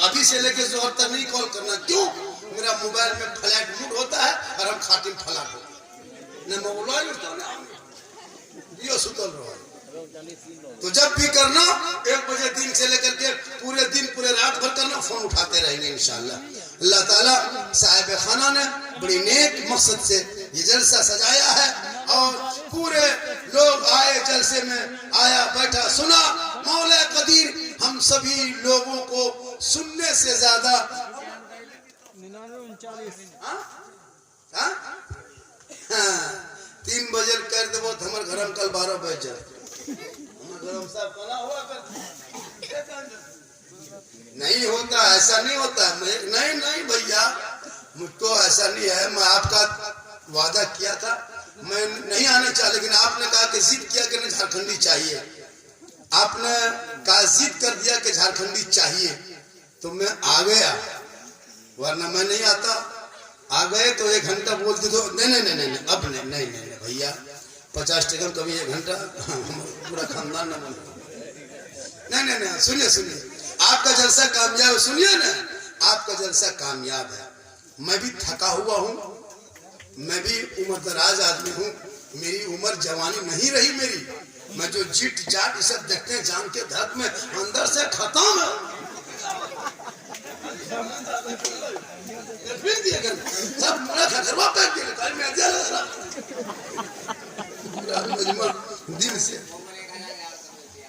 अभी से लेके जोहर तक नहीं कॉल करना। क्यों? मेरा मोबाइल में फ्लैट मूड होता है और हम खातिम फलाट होते हैं। ये सुतल रहो। तो जब भी करना 1 बजे दिन से लेकर के पूरे दिन पूरे रात भर करना। फोन उठाते रहेंगे इंशाअल्लाह। अल्लाह ताला साहिब खाना ने बड़ी नेक मकसद से ये जलसा सजाया है और पूरे लोग आए जलसे में, आया बैठा सुना। मौला कदीर हम सभी लोगों को सुनने से ज्यादा 3 बजे कर देवो तो हमारे घर में कल 12 बज जाए। नहीं होता, ऐसा नहीं होता। नहीं नहीं भैया मुझको ऐसा नहीं है। मैं आपका वादा किया था मैं नहीं आने चाहिए, लेकिन आपने कहा कि जिद किया कि झारखंडी चाहिए। आपने कहा जिद कर दिया कि झारखंडी चाहिए तो मैं आ गया, वरना मैं नहीं आता। आ गए तो 1 घंटा बोलते तो नहीं नहीं नहीं नहीं अब नहीं नहीं नहीं भैया 50 टका कभी 1 घंटा पूरा खानदान न बना। नहीं नहीं नहीं सुनिए सुनिए आपका जलसा कामयाब है। सुनिए ना आपका जलसा कामयाब है। मैं भी थका हुआ हूँ, मैं भी उम्र दराज आदमी हूँ। मेरी उम्र जवानी नहीं रही मेरी। मैं जो जिट जाट ये सब देखते हैं जान के धर्म में अंदर से खत्म है। सब दिल से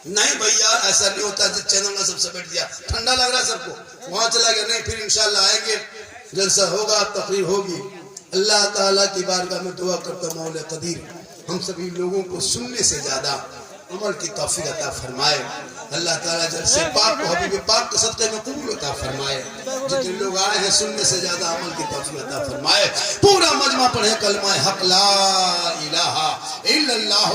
नहीं भैया ऐसा नहीं होता। चैनल में सबसे बैठ दिया ठंडा लग रहा है सबको वहां चला गया। नहीं फिर इंशाल्लाह आएंगे, जलसा होगा, तकरीर होगी। अल्लाह ताला की बारगाह में दुआ करता मौला कदीर हम सभी लोगों को सुनने से ज्यादा अमल की तौफीक अता फरमाए। अल्लाह ताला जलसे पाक को हबीब पाक के सदक़े में कबूल अता फरमाए। जितने लोग आए हैं सुनने से ज्यादा अमल की तौफीक अता फरमाए। पूरा मजमा पढ़े कलमा हक ला इलाहा इल्लल्लाह